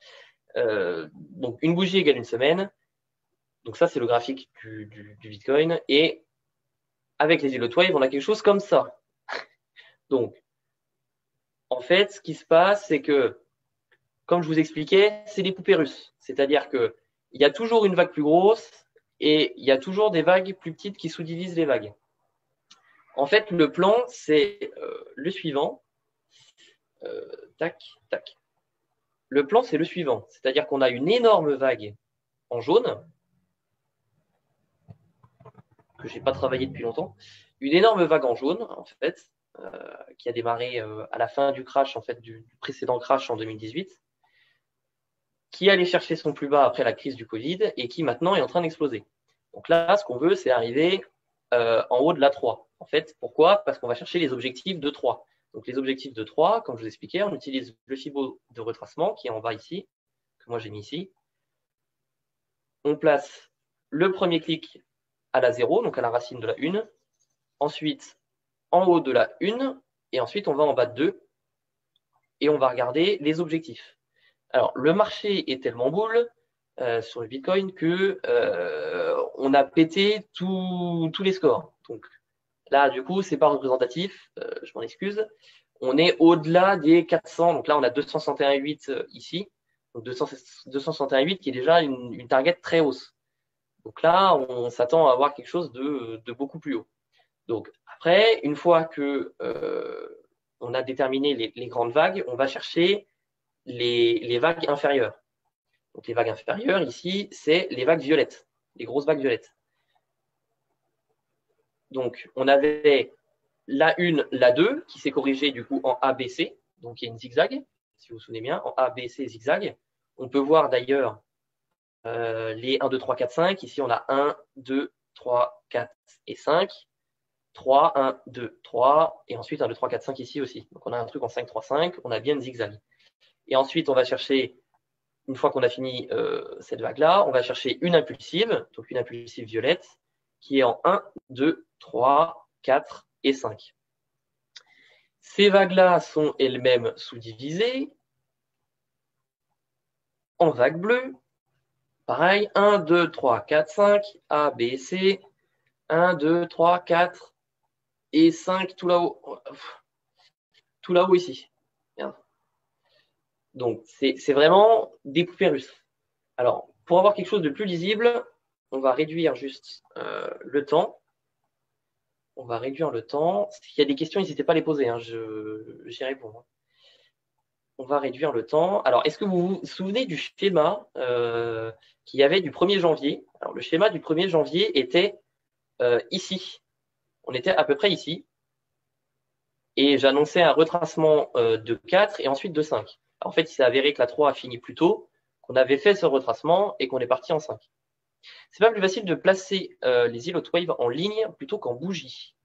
Donc, une bougie égale une semaine. Donc, ça, c'est le graphique du Bitcoin. Et avec les Yellow Wave, on a quelque chose comme ça. Donc, en fait, ce qui se passe, c'est que, comme je vous expliquais, c'est des poupées russes. C'est-à-dire qu'il y a toujours une vague plus grosse et il y a toujours des vagues plus petites qui sous-divisent les vagues. En fait, le plan, c'est le suivant. Tac, tac. Le plan, c'est le suivant. C'est-à-dire qu'on a une énorme vague en jaune, que je n'ai pas travaillé depuis longtemps. Une énorme vague en jaune, en fait, qui a démarré à la fin du crash, en fait, du précédent crash en 2018, qui allait chercher son plus bas après la crise du Covid et qui maintenant est en train d'exploser. Donc là, ce qu'on veut, c'est arriver en haut de la 3. En fait, pourquoi? Parce qu'on va chercher les objectifs de 3. Donc les objectifs de 3, comme je vous expliquais, on utilise le Fibo de retracement qui est en bas ici, que moi j'ai mis ici. On place le premier clic à la 0, donc à la racine de la 1. Ensuite, en haut de la 1. Et ensuite, on va en bas de 2. Et on va regarder les objectifs. Alors, le marché est tellement boule sur le Bitcoin que on a pété tous les scores. Donc là, du coup, c'est pas représentatif. Je m'en excuse. on est au-delà des 400. Donc là, on a 261,8 ici. Donc 261,8 qui est déjà une target très hausse. Donc là, on s'attend à avoir quelque chose de beaucoup plus haut. Donc après, une fois que on a déterminé les grandes vagues, on va chercher les vagues inférieures. Donc les vagues inférieures, ici, c'est les vagues violettes, les grosses vagues violettes. Donc on avait la 1, la 2, qui s'est corrigée du coup en A, B, C. Donc il y a une zigzag, si vous vous souvenez bien, en A, B, C, zigzag. On peut voir d'ailleurs les 1, 2, 3, 4, 5. Ici, on a 1, 2, 3, 4 et 5. 3, 1, 2, 3. Et ensuite, 1, 2, 3, 4, 5 ici aussi. Donc on a un truc en 5, 3, 5. On a bien une zigzag. Et ensuite, on va chercher, une fois qu'on a fini cette vague-là, on va chercher une impulsive, donc une impulsive violette, qui est en 1, 2, 3, 4 et 5. Ces vagues-là sont elles-mêmes sous-divisées en vagues bleues. Pareil, 1, 2, 3, 4, 5, A, B, C, 1, 2, 3, 4 et 5 tout là-haut. Tout là-haut ici. Merde. Donc, c'est vraiment des poupées russes. Alors, pour avoir quelque chose de plus lisible, on va réduire juste le temps. On va réduire le temps. S'il y a des questions, n'hésitez pas à les poser. Hein, j'y réponds. On va réduire le temps. Alors, est-ce que vous vous souvenez du schéma qu'il y avait du 1er janvier? Alors, le schéma du 1er janvier était ici. On était à peu près ici. Et j'annonçais un retracement de 4 et ensuite de 5. En fait, il s'est avéré que la 3 a fini plus tôt, qu'on avait fait ce retracement et qu'on est parti en 5. C'est pas plus facile de placer les îlots wave en ligne plutôt qu'en bougie.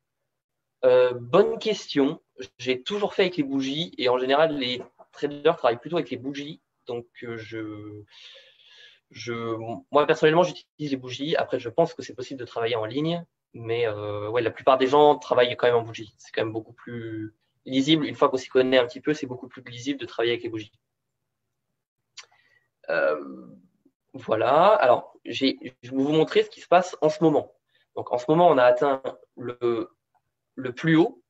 Bonne question. J'ai toujours fait avec les bougies et en général, les traders travaillent plutôt avec les bougies. Donc, moi, personnellement, j'utilise les bougies. Après, je pense que c'est possible de travailler en ligne. Mais ouais, la plupart des gens travaillent quand même en bougie. C'est quand même beaucoup plus lisible. Une fois qu'on s'y connaît un petit peu, c'est beaucoup plus lisible de travailler avec les bougies. Voilà. Alors, je vais vous montrer ce qui se passe en ce moment. Donc, en ce moment, on a atteint le plus haut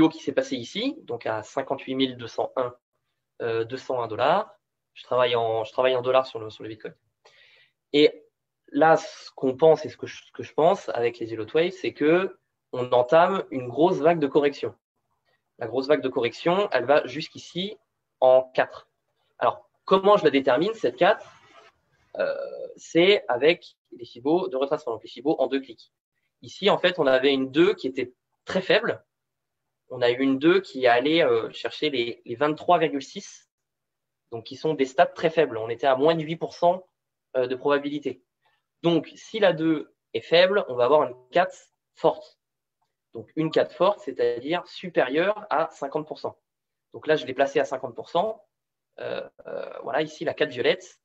qui s'est passé ici, donc à 58 201 $. Je travaille en dollars sur le Bitcoin. Et là, ce qu'on pense et ce que je pense avec les Yellow Wave, c'est que on entame une grosse vague de correction. La grosse vague de correction, elle va jusqu'ici en 4. Alors, comment je la détermine, cette 4 c'est avec les Fibos de retracement, donc les Fibos en 2 clics. Ici, en fait, on avait une 2 qui était très faible. On a eu une 2 qui allait chercher les 23,6, donc qui sont des stats très faibles. On était à moins de 8% de probabilité. Donc, si la 2 est faible, on va avoir une 4 forte. Donc, une 4 forte, c'est-à-dire supérieure à 50%. Donc là, je l'ai placée à 50%. Voilà, ici, la 4 violette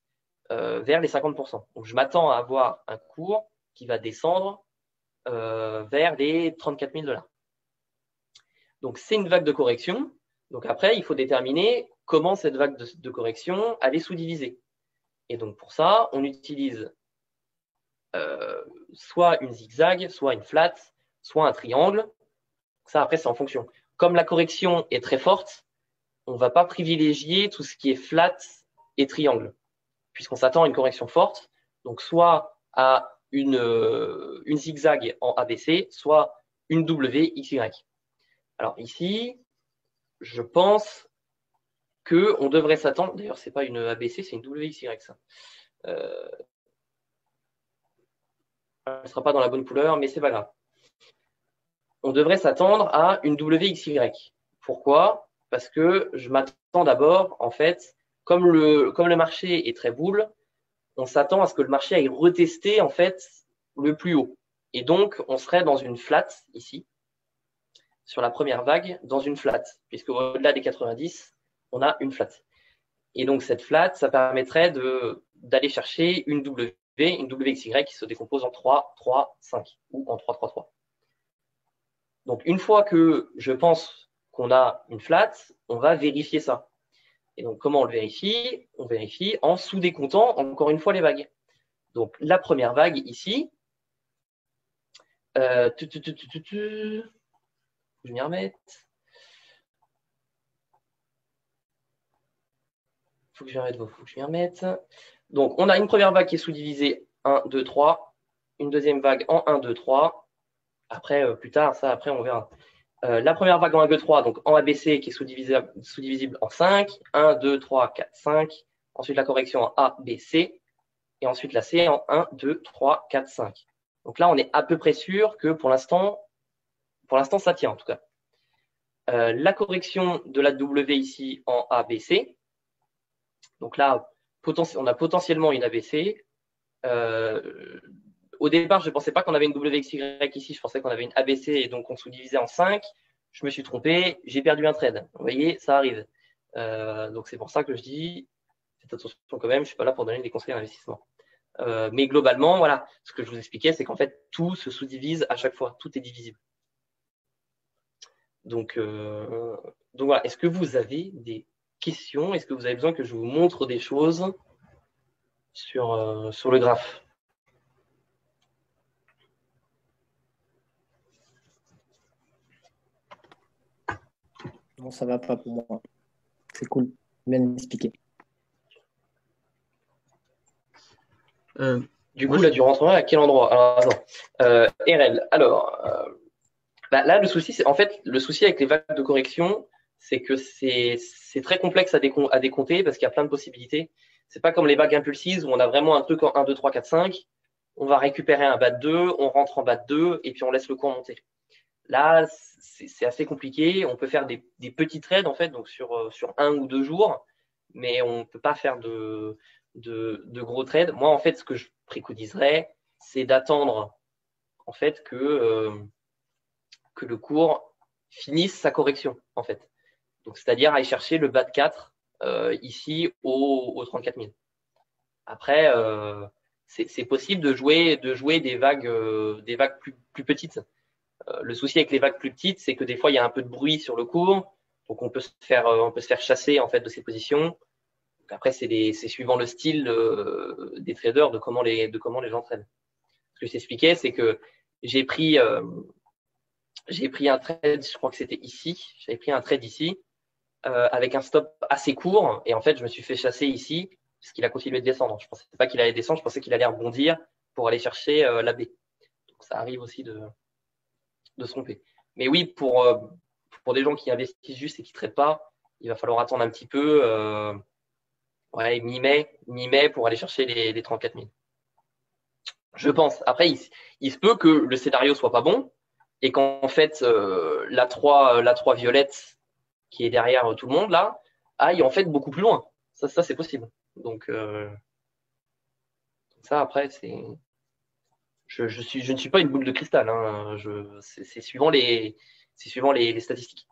vers les 50%. Donc, je m'attends à avoir un cours qui va descendre vers les 34 000 $. Donc, c'est une vague de correction. Donc, après, il faut déterminer comment cette vague de correction elle est sous-divisée. Et donc, pour ça, on utilise soit une zigzag, soit une flat, soit un triangle. Ça, après, c'est en fonction. Comme la correction est très forte, on ne va pas privilégier tout ce qui est flat et triangle, puisqu'on s'attend à une correction forte. Donc, soit à une zigzag en ABC, soit une WXY. Alors ici, je pense qu'on devrait s'attendre, d'ailleurs, ce n'est pas une ABC, c'est une WXY, ça. Elle ne sera pas dans la bonne couleur, mais c'est pas grave. On devrait s'attendre à une WXY. Pourquoi? Parce que je m'attends d'abord, en fait, comme le marché est très bull, on s'attend à ce que le marché aille retester, en fait, le plus haut. Et donc, on serait dans une flat, ici, sur la première vague, dans une flat, puisque au-delà des 90, on a une flat. Et donc, cette flat, ça permettrait d'aller chercher une WXY qui se décompose en 3, 3, 5 ou en 3, 3, 3. Donc, une fois que je pense qu'on a une flat, on va vérifier ça. Et donc, comment on le vérifie? On vérifie en sous-décomptant encore une fois les vagues. Donc, la première vague ici, je vais m'y remettre. faut que je m'y remette. Donc, on a une première vague qui est sous-divisée 1, 2, 3. Une deuxième vague en 1, 2, 3. Après, plus tard, ça, après, on verra. La première vague en 1, 2, 3, donc en ABC qui est sous-divisible en 5. 1, 2, 3, 4, 5. Ensuite, la correction en A, B, C. Et ensuite, la C en 1, 2, 3, 4, 5. Donc là, on est à peu près sûr que pour l'instant, ça tient en tout cas. La correction de la W ici en A, B, C. Donc là, on a potentiellement une ABC. Au départ, je ne pensais pas qu'on avait une WXY ici, je pensais qu'on avait une ABC et donc on sous-divisait en 5. Je me suis trompé, j'ai perdu un trade. Vous voyez, ça arrive. Donc c'est pour ça que je dis, faites attention quand même, je ne suis pas là pour donner des conseils d'investissement. Mais globalement, voilà, ce que je vous expliquais, c'est qu'en fait, tout se sous-divise à chaque fois, tout est divisible. Donc voilà, est-ce que vous avez des questions? Est-ce que vous avez besoin que je vous montre des choses sur le graphe? Non, ça va pas pour moi. C'est cool. Bien expliqué. Du coup, là, tu rentrerais à quel endroit? Alors, attends. RL. Alors, là, le souci, c'est en fait, le souci avec les vagues de correction, c'est que c'est très complexe à décompter parce qu'il y a plein de possibilités. C'est pas comme les vagues impulsives où on a vraiment un truc en 1, 2, 3, 4, 5. On va récupérer un bas de 2, on rentre en bas de 2 et puis on laisse le cours monter. Là, c'est assez compliqué. On peut faire des petits trades, en fait, donc sur 1 ou 2 jours, mais on ne peut pas faire de gros trades. Moi, en fait, ce que je préconiserais, c'est d'attendre en fait que le cours finisse sa correction, en fait. Donc, c'est-à-dire aller chercher le bas de 4 ici au 34 000. Après, c'est possible de jouer des vagues plus petites. Le souci avec les vagues plus petites, c'est que des fois, il y a un peu de bruit sur le cours. Donc, on peut se faire chasser en fait de ces positions. Donc, après, c'est suivant le style des traders de comment les gens trade. Ce que je t'expliquais, c'est que j'ai pris un trade, je crois que c'était ici. J'avais pris un trade ici avec un stop assez court. Et en fait, je me suis fait chasser ici parce qu'il a continué de descendre. Je ne pensais pas qu'il allait descendre, je pensais qu'il allait rebondir pour aller chercher la B. Donc, ça arrive aussi de se tromper. Mais oui, pour des gens qui investissent juste et qui ne traitent pas, il va falloir attendre un petit peu, mi-mai pour aller chercher les 34 000. Je pense. Après, il se peut que le scénario soit pas bon et qu'en fait, la 3 violette qui est derrière tout le monde, là, aille en fait beaucoup plus loin. Ça c'est possible. Donc, ça, après, c'est. Je ne suis pas une boule de cristal. Hein. C'est suivant les statistiques.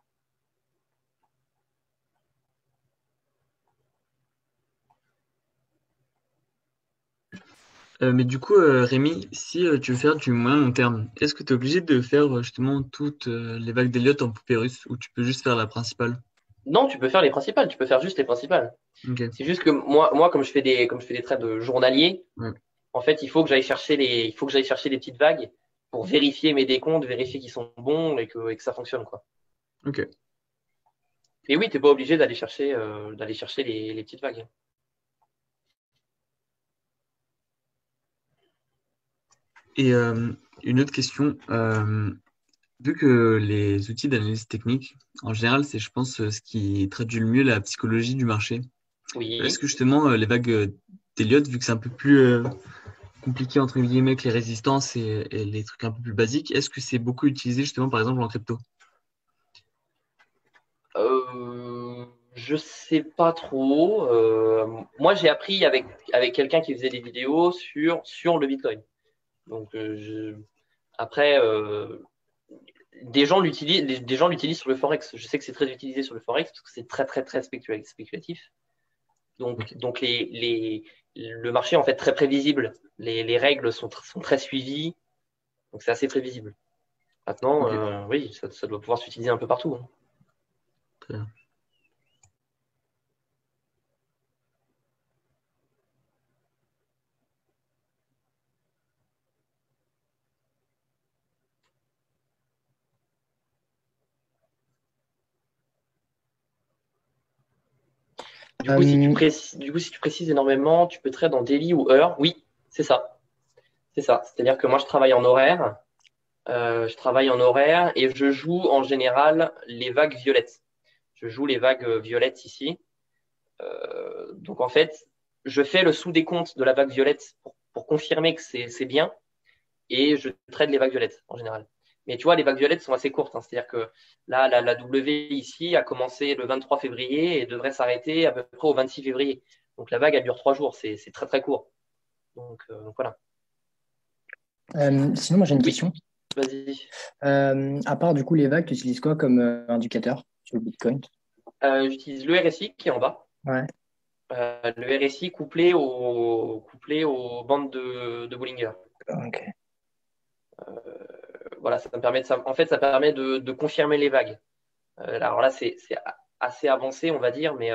Mais du coup, Rémi, si tu veux faire du moyen long terme, est-ce que tu es obligé de faire justement toutes les vagues d'Elliott en poupée russe ou tu peux juste faire la principale? Non, tu peux faire les principales. Tu peux faire juste les principales. Ok. C'est juste que moi, comme je fais des trades journaliers, Ouais. en fait, il faut que j'aille chercher les petites vagues pour vérifier mes décomptes, vérifier qu'ils sont bons et que ça fonctionne, quoi. Ok. Et oui, t'es pas obligé d'aller chercher les petites vagues. Et une autre question, vu que les outils d'analyse technique, en général, c'est, je pense, ce qui traduit le mieux la psychologie du marché. Est-ce Oui. que justement, les vagues d'Elliott, vu que c'est un peu plus compliqué, entre guillemets, que les résistances et les trucs un peu plus basiques, est-ce que c'est beaucoup utilisé justement, par exemple, en crypto? Je sais pas trop. Moi, j'ai appris avec quelqu'un qui faisait des vidéos sur le Bitcoin. Donc, après, des gens l'utilisent sur le Forex. Je sais que c'est très utilisé sur le Forex parce que c'est très, très, très spéculatif. Donc, le marché est en fait très prévisible. Les règles sont très suivies. Donc, c'est assez prévisible. Maintenant, Ok, oui, ça doit pouvoir s'utiliser un peu partout. Hein. très bien. Du coup, si tu Euh, précises énormément, tu peux trade en daily ou heure. Oui, c'est ça. C'est ça. C'est-à-dire que moi, je travaille en horaire. Et je joue en général les vagues violettes. Je joue les vagues violettes ici. Donc en fait, je fais le sous-décompte de la vague violette pour confirmer que c'est bien et je trade les vagues violettes en général. Mais tu vois, les vagues violettes sont assez courtes, hein. C'est-à-dire que là, la W ici a commencé le 23 février et devrait s'arrêter à peu près au 26 février. Donc la vague, elle dure 3 jours. C'est très très court. Donc voilà. Sinon, moi j'ai une Oui, question. vas-y. À part du coup les vagues, tu utilises quoi comme indicateur sur le Bitcoin? J'utilise le RSI qui est en bas. Ouais. Le RSI couplé aux bandes de Bollinger. Ok. Voilà, ça me permet en fait, ça permet de confirmer les vagues. Alors là, c'est assez avancé, on va dire, mais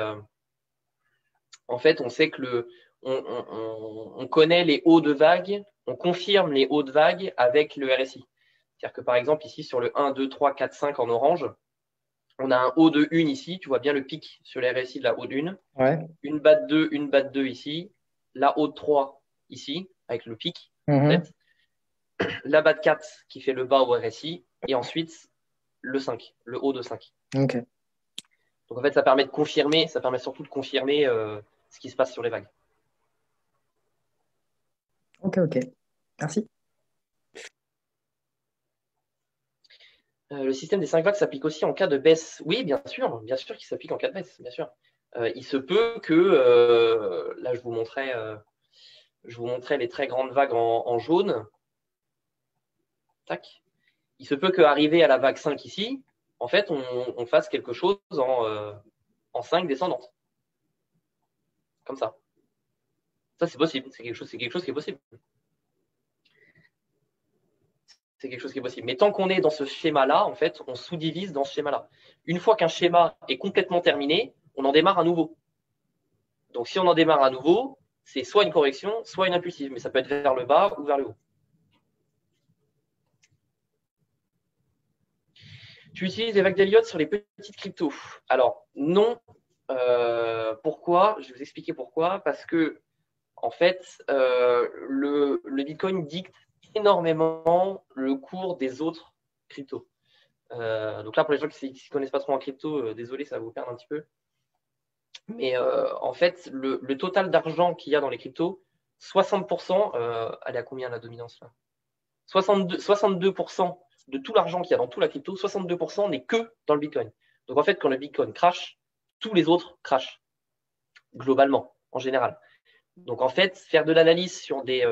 en fait, on sait que on connaît les hauts de vague, on confirme les hauts de vague avec le RSI. C'est-à-dire que par exemple, ici, sur le 1, 2, 3, 4, 5 en orange, on a un haut de 1 ici, tu vois bien le pic sur le RSI de la haut de 1, Ouais. une batte 2, une batte 2 ici, la haut de 3 ici, avec le pic, en Mhm. fait, la batte 4 qui fait le bas au RSI, et ensuite le 5, le haut de 5. Ok. Donc en fait, ça permet de confirmer, ça permet surtout de confirmer ce qui se passe sur les vagues. Ok, ok. Merci. Le système des 5 vagues s'applique aussi en cas de baisse. Oui, bien sûr qu'il s'applique en cas de baisse, bien sûr. Il se peut que, là je vous montrais les très grandes vagues en jaune. Tac. Il se peut qu'arrivé à la vague 5 ici, en fait, on fasse quelque chose en 5 descendante. Comme ça. Ça, c'est possible. C'est quelque chose qui est possible. C'est quelque chose qui est possible. Mais tant qu'on est dans ce schéma-là, en fait, on sous-divise dans ce schéma-là. Une fois qu'un schéma est complètement terminé, on en démarre à nouveau. Donc, si on en démarre à nouveau, c'est soit une correction, soit une impulsive. Mais ça peut être vers le bas ou vers le haut. Tu utilises les vagues d'Elliott sur les petites cryptos? Alors, non. Pourquoi? Je vais vous expliquer pourquoi. Parce que, en fait, le Bitcoin dicte énormément le cours des autres cryptos. Donc là, pour les gens qui ne connaissent pas trop en crypto, désolé, ça va vous perdre un petit peu. Mais en fait, le total d'argent qu'il y a dans les cryptos, 60%, elle est à combien la dominance là? 62% de tout l'argent qu'il y a dans toute la crypto, 62% n'est que dans le Bitcoin. Donc en fait, quand le Bitcoin crash, tous les autres crashent, globalement, en général. Donc en fait, faire de l'analyse sur des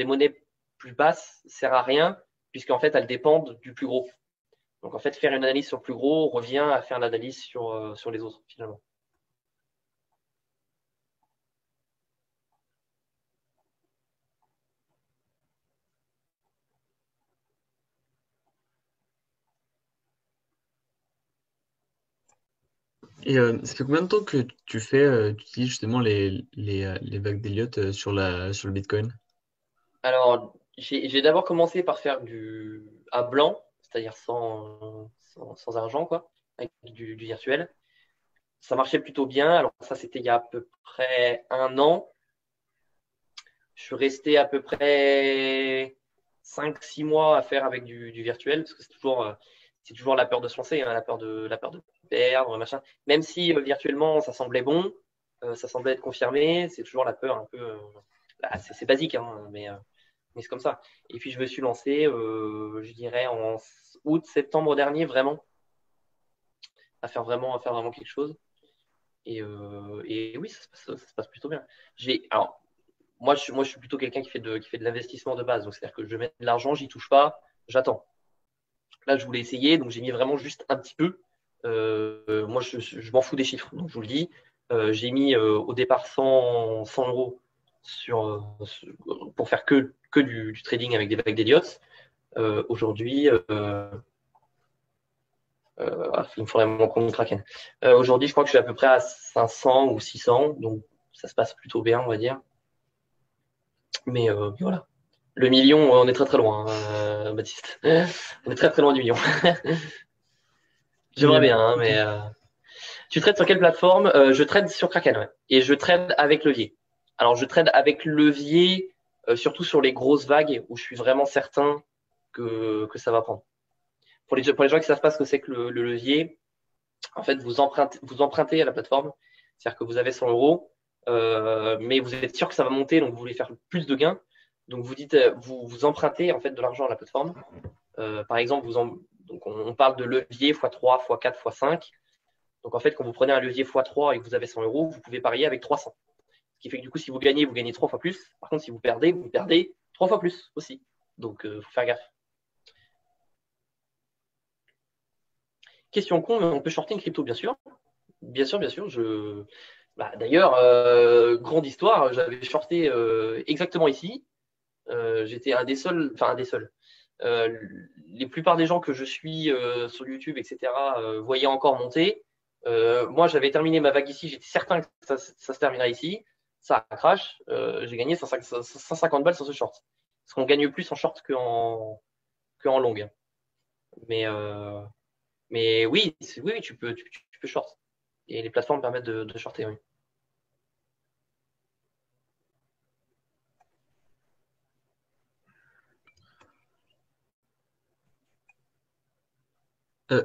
monnaies plus basses sert à rien, puisqu'en fait, elles dépendent du plus gros. Donc en fait, faire une analyse sur le plus gros revient à faire l'analyse sur les autres, finalement. Et ça fait combien de temps que tu utilises justement les vagues d'Elliott sur le Bitcoin? Alors, j'ai d'abord commencé par faire à blanc, c'est-à-dire sans argent, quoi, avec du virtuel. Ça marchait plutôt bien. Alors ça, c'était il y a à peu près 1 an. Je suis resté à peu près 5, 6 mois à faire avec du virtuel, parce que c'est toujours la peur de se lancer, hein, la peur de perdre, machin. Même si virtuellement, ça semblait bon, ça semblait être confirmé, c'est toujours la peur un peu. Bah, c'est basique, hein, mais c'est comme ça. Et puis je me suis lancé, je dirais, en août, septembre dernier, vraiment, à faire vraiment quelque chose. Et oui, ça se passe plutôt bien. Alors, moi, je suis plutôt quelqu'un qui fait de l'investissement de base. Donc, c'est-à-dire que je mets de l'argent, j'y touche pas, j'attends. Là, je voulais essayer, donc j'ai mis vraiment juste un petit peu. Moi, je m'en fous des chiffres, donc je vous le dis. J'ai mis au départ 100 euros pour faire que du trading avec des vagues d'Elliott. Aujourd'hui, il me faudrait mon compte Kraken. Aujourd'hui, je crois que je suis à peu près à 500 ou 600, donc ça se passe plutôt bien, on va dire. Mais voilà. Le million, on est très très loin, hein, Baptiste. On est très très loin du million. Et, J'aimerais bien, hein, ok. mais Tu trades sur quelle plateforme? Je trade sur Kraken, ouais. Et je trade avec levier. Alors, je trade avec levier, surtout sur les grosses vagues où je suis vraiment certain que ça va prendre. Pour les gens qui ne savent pas ce que c'est que le levier, en fait, vous empruntez à la plateforme. C'est-à-dire que vous avez 100 euros, mais vous êtes sûr que ça va monter, donc vous voulez faire plus de gains. Donc, vous empruntez en fait de l'argent à la plateforme. Par exemple, donc on parle de levier x3, x4, x5. Donc, en fait, quand vous prenez un levier x3 et que vous avez 100 euros, vous pouvez parier avec 300. Ce qui fait que du coup, si vous gagnez 3 fois plus. Par contre, si vous perdez 3 fois plus aussi. Donc, il faut faire gaffe. Question con, mais on peut shorter une crypto, bien sûr. Bien sûr, bien sûr. D'ailleurs, grande histoire, j'avais shorté exactement ici. J'étais un des seuls, enfin un des seuls. Les plupart des gens que je suis sur YouTube, etc., voyaient encore monter. Moi, j'avais terminé ma vague ici, j'étais certain que ça se terminerait ici. Ça crash. J'ai gagné 150 balles sur ce short. Parce qu'on gagne plus en short qu'en long. Mais oui, oui, tu peux short. Et les plateformes permettent de shorter, oui.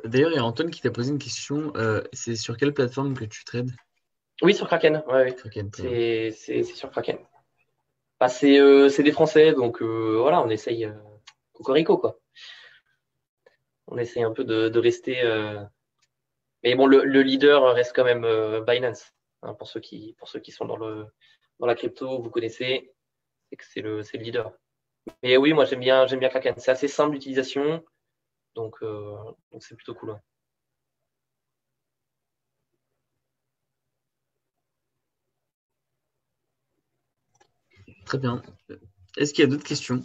D'ailleurs, il y a Antoine qui t'a posé une question. C'est sur quelle plateforme que tu trades? Oui, sur Kraken. Ouais, Kraken, c'est sur Kraken. Bah, c'est des Français, donc voilà, on essaye cocorico, quoi. On essaye un peu de rester. Mais bon, le leader reste quand même Binance. Hein, pour ceux qui sont dans la crypto, vous connaissez, c'est que c'est le leader. Mais oui, moi j'aime bien Kraken. C'est assez simple d'utilisation, donc c'est plutôt cool. Ouais. Très bien. Est-ce qu'il y a d'autres questions?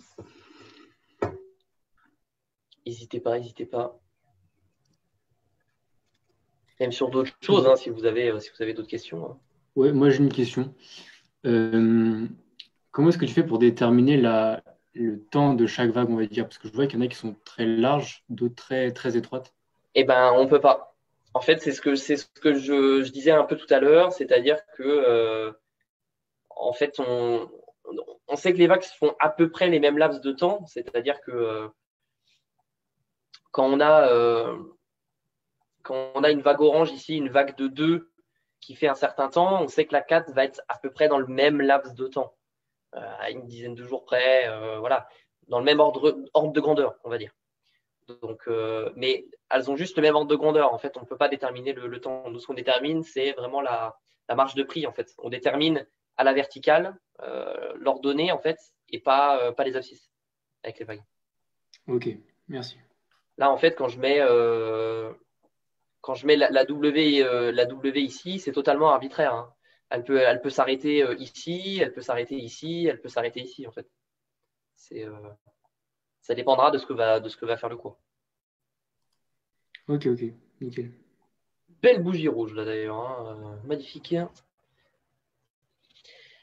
N'hésitez pas. Même sur d'autres choses, hein, si vous avez d'autres questions. Hein. Ouais, moi j'ai une question. Comment est-ce que tu fais pour déterminer le temps de chaque vague, on va dire? Parce que je vois qu'il y en a qui sont très larges, d'autres très, très étroites. Eh ben, on peut pas. En fait, c'est ce que je disais un peu tout à l'heure, c'est-à-dire que en fait, on sait que les vagues font à peu près les mêmes laps de temps, c'est-à-dire que quand on a une vague orange ici, une vague de 2 qui fait un certain temps, on sait que la 4 va être à peu près dans le même laps de temps, à une dizaine de jours près, voilà, dans le même ordre de grandeur, on va dire. Donc, mais elles ont juste le même ordre de grandeur. En fait, on ne peut pas déterminer le temps. Nous, ce qu'on détermine, c'est vraiment la marge de prix. En fait, on détermine à la verticale l'ordonnée, en fait, et pas les abscisses avec les vagues. Ok, merci. Là, en fait, quand je mets la W ici, c'est totalement arbitraire. Hein. Elle peut s'arrêter ici, elle peut s'arrêter ici, elle peut s'arrêter ici, en fait. Ça dépendra de ce que va faire le cours. Ok, nickel. Belle bougie rouge, là, d'ailleurs. Hein. Magnifique.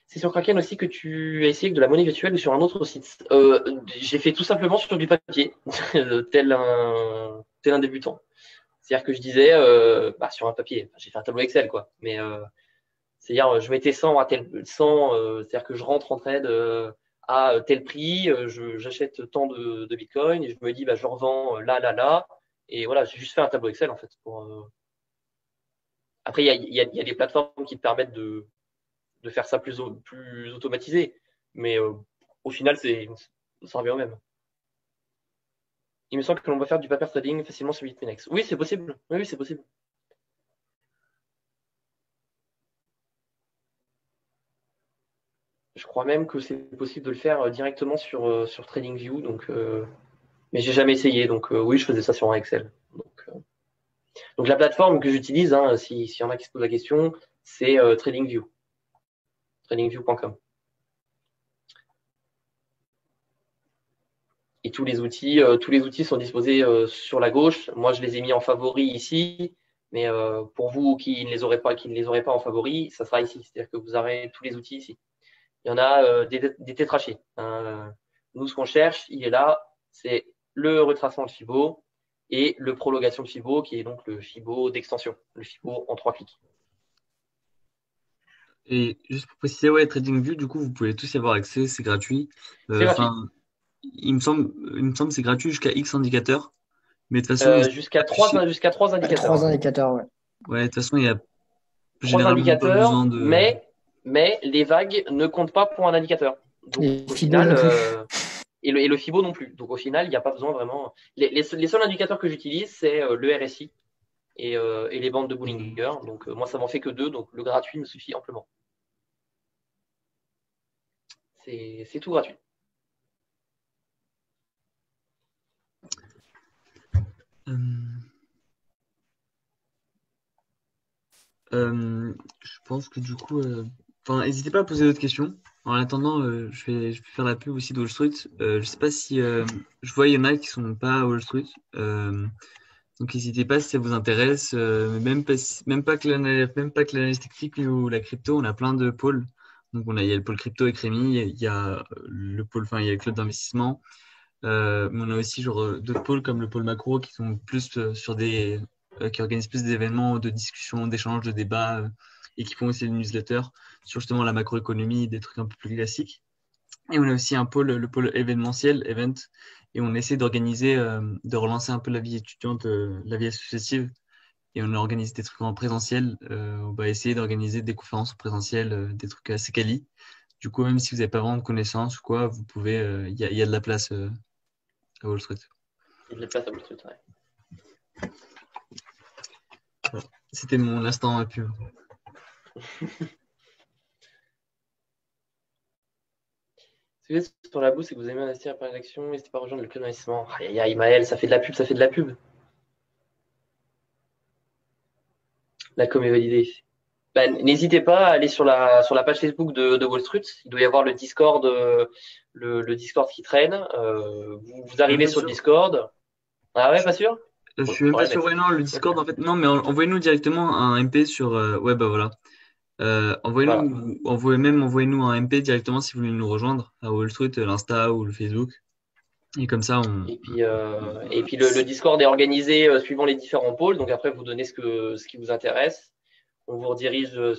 C'est sur Kraken aussi que tu as essayé de la monnaie virtuelle ou sur un autre site. J'ai fait tout simplement sur du papier, tel un débutant. C'est-à-dire que je disais, sur un papier, j'ai fait un tableau Excel, quoi. Mais c'est-à-dire, je mettais 100 à tel 100, c'est-à-dire que je rentre en trade à tel prix, j'achète tant de Bitcoin et je me dis, je revends là. Et voilà, j'ai juste fait un tableau Excel, en fait. Après, il y a des plateformes qui te permettent de faire ça plus automatisé. Mais au final, ça revient au même. Il me semble que l'on va faire du paper trading facilement sur Bitfinex. Oui, c'est possible. Oui, c'est possible. Je crois même que c'est possible de le faire directement sur TradingView. Mais j'ai jamais essayé. Donc oui, je faisais ça sur un Excel. Donc la plateforme que j'utilise, hein, s'il y en a qui se posent la question, c'est TradingView. TradingView.com. Et tous les outils sont disposés sur la gauche. Moi, je les ai mis en favori ici, mais pour vous qui ne les aurez pas en favori, ça sera ici. C'est-à-dire que vous aurez tous les outils ici. Il y en a des tétrachés. Nous, ce qu'on cherche, il est là, c'est le retracement de Fibo et le prolongation de Fibo, qui est donc le Fibo d'extension, le Fibo en 3 clics. Et juste pour préciser, ouais, TradingView, du coup, vous pouvez tous y avoir accès, c'est gratuit. C'est gratuit. Enfin, il me semble que c'est gratuit jusqu'à X indicateurs. Mais de toute façon, Jusqu'à 3 indicateurs. 3 indicateurs, ouais. ouais, de toute façon, il y a 3 généralement pas besoin indicateurs, de. mais les vagues ne comptent pas pour un indicateur. Donc Et au Fibo final, non plus. et le Fibo non plus. Donc au final, il n'y a pas besoin vraiment. Les seuls indicateurs que j'utilise, c'est le RSI et les bandes de Bollinger. Donc moi, ça m'en fait que 2, donc le gratuit me suffit amplement. C'est tout gratuit. Je pense que du coup, enfin, n'hésitez pas à poser d'autres questions. En attendant, je vais faire la pub aussi de Wall Street. Je sais pas si je vois il y en a qui sont pas à Wall Street. Donc n'hésitez pas si ça vous intéresse. Même pas que l'analyse technique ou la crypto, on a plein de pôles. Donc il y a le pôle crypto avec Rémi, il y a le pôle, enfin il y a le club d'investissement. Mais on a aussi d'autres pôles comme le pôle macro qui sont plus sur qui organisent plus d'événements, de discussions, d'échanges, de débats et qui font aussi des newsletters sur justement la macroéconomie, des trucs un peu plus classiques. Et on a aussi le pôle événementiel, event, et on essaie d'organiser, de relancer un peu la vie étudiante, la vie associative. Et on organise des trucs en présentiel. On va essayer d'organiser des conférences en présentiel, des trucs assez quali. Du coup, même si vous n'avez pas vraiment de connaissances ou quoi, vous pouvez, il y a de la place à Wall Street. Il y a de la place à Wall Street, ouais. Voilà. C'était mon instant pub. Si vous êtes sur la bourse et que vous aimez investir par l'action, n'hésitez pas à rejoindre le club d'investissement. Aïe, aïe, aïe, Maël, ça fait de la pub, ça fait de la pub. La com est validée. Bah, n'hésitez pas à aller sur la page Facebook de Wall Street. Il doit y avoir le Discord, le Discord qui traîne. Vous arrivez sur le Discord. Ah ouais, pas sûr? Je Bon, suis même faudrait pas le sûr. mettre. Ouais, non, le Discord, en fait, non, mais envoyez-nous directement un MP sur. Ouais, bah voilà. Voilà. Envoyez-nous un MP directement si vous voulez nous rejoindre à Wall Street, l'Insta ou le Facebook. Et comme ça, Et puis le Discord est organisé suivant les différents pôles. Donc après, vous donnez ce qui vous intéresse. On vous redirige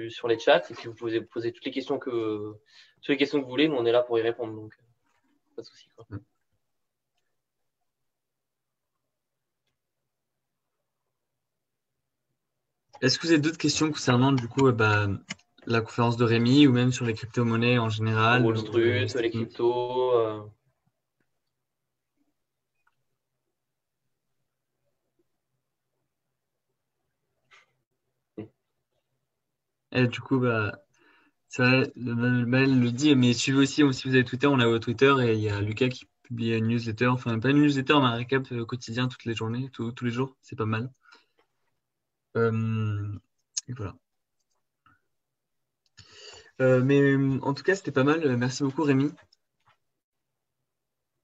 sur les chats et puis vous pouvez poser toutes les questions que vous voulez. Nous, on est là pour y répondre. Donc, pas de souci, quoi. Est-ce que vous avez d'autres questions concernant du coup la conférence de Rémi ou même sur les crypto-monnaies en général Wall ou Street, l'analyse les technique? cryptos. Et du coup, c'est vrai, Maël le dit, mais suivez aussi, si vous avez Twitter, on a votre Twitter et il y a Lucas qui publie une newsletter, enfin pas une newsletter, mais un récap quotidien toutes les journées, tous les jours, c'est pas mal. Et voilà. Mais en tout cas, c'était pas mal. Merci beaucoup, Rémi.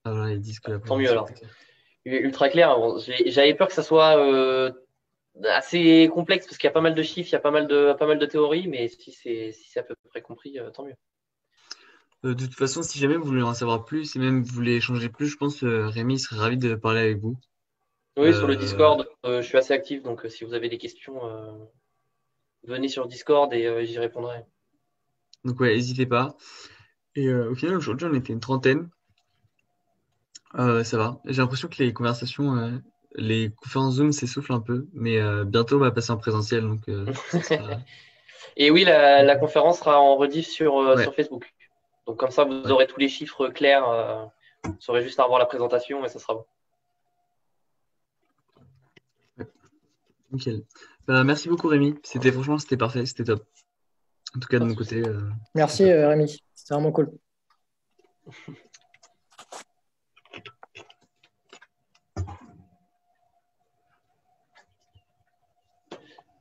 Ah, voilà, ils disent que la Tant mieux présentation alors. était claire. Ultra clair. Bon, j'avais peur que ça soit assez complexe parce qu'il y a pas mal de chiffres, il y a pas mal de théories, mais si c'est à peu près compris, tant mieux. De toute façon, si jamais vous voulez en savoir plus et même vous voulez échanger plus, je pense que Rémi serait ravi de parler avec vous. Oui, sur le Euh, Discord, je suis assez actif, donc si vous avez des questions, venez sur Discord et j'y répondrai. donc ouais, n'hésitez pas. Et au final, aujourd'hui, on était une trentaine. Ça va. J'ai l'impression que les conversations, les conférences Zoom s'essoufflent un peu, mais bientôt on va passer en présentiel, donc ça sera. Et oui, la conférence sera en rediff Ouais, sur Facebook. Donc comme ça, vous ouais, aurez tous les chiffres clairs. Vous aurez juste à revoir la présentation et ça sera bon. ouais. Nickel. Merci beaucoup Rémi. Franchement, c'était parfait, c'était top. En tout cas de Pas de mon souci. côté, Merci c'était top. Rémi, c'est vraiment cool.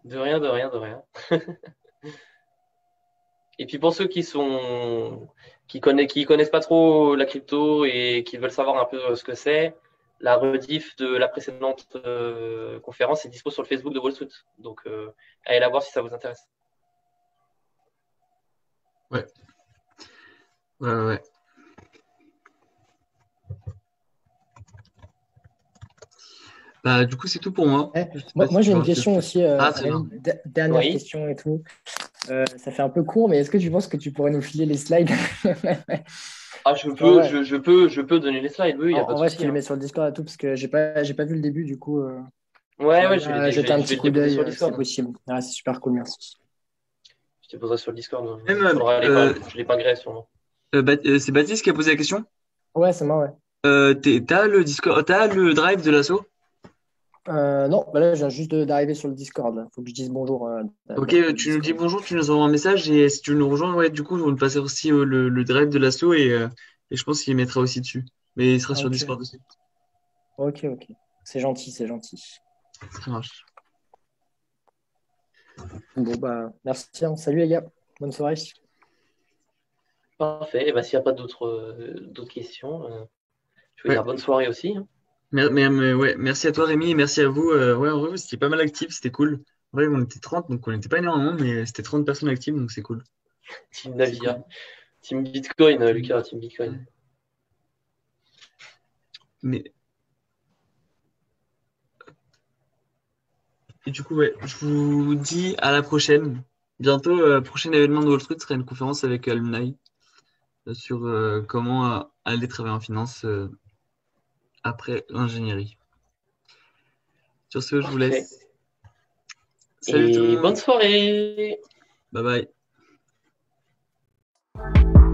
De rien, de rien, de rien. Et puis pour ceux qui connaissent pas trop la crypto et qui veulent savoir un peu ce que c'est, la rediff de la précédente conférence est dispo sur le Facebook de Wall Street. Donc allez la voir si ça vous intéresse. Ouais, ouais, ouais, ouais. Bah, du coup, c'est tout pour moi. Eh, Je sais moi, pas moi, si j'ai tu une veux question rajouter. aussi, Ah, très bien. Rémi. Dernière Oui. question et tout. Ça fait un peu court, mais est-ce que tu penses que tu pourrais nous filer les slides? Ah, En vrai, je peux donner les slides, oui, il n'y a pas de si souci. tu les Hein. mets sur le Discord et tout, parce que j'ai pas vu le début, du coup, Ouais, j'aimerais ouais, bien jeter un je vais petit le coup déposer d'œil, sur le si c'est Discord. possible. Ouais, c'est super cool, merci. Je te déposerai sur le Discord. Même, Il faudra je l'épinglerai sûrement. c'est Baptiste qui a posé la question. Ouais, c'est moi, ouais. T'as le Discord, t'as le drive de l'asso? Non, bah là, je viens juste d'arriver sur le Discord. Là. Faut que je dise bonjour. Ok, tu nous dis Discord. bonjour, tu nous envoies un message et si tu nous rejoins, ouais, du coup, on va passer aussi le drive de l'asso et je pense qu'il mettra aussi dessus. Mais il sera sur Ok, Discord aussi. ok. C'est gentil, c'est gentil. Ça marche. Bon, bah, merci. Hein. Salut, les gars. Bonne soirée. Parfait. Et bah, s'il n'y a pas d'autres questions, je veux Ouais. dire bonne soirée aussi. Hein. Ouais, merci à toi Rémi et merci à vous. Ouais, en vrai, vous, c'était pas mal actif, c'était cool. Ouais, on était 30, donc on n'était pas énormément, mais c'était 30 personnes actives, donc c'est cool. Team C'est Navia. cool. Team Bitcoin, Lucas, Team Bitcoin. Mais et du coup, ouais, je vous dis à la prochaine. Bientôt, prochain événement de Wall Street sera une conférence avec Alumni sur comment aller travailler en finance après l'ingénierie. Sur ce, je vous Parfait. laisse. Salut tout le Et bonne monde. soirée. Bye bye.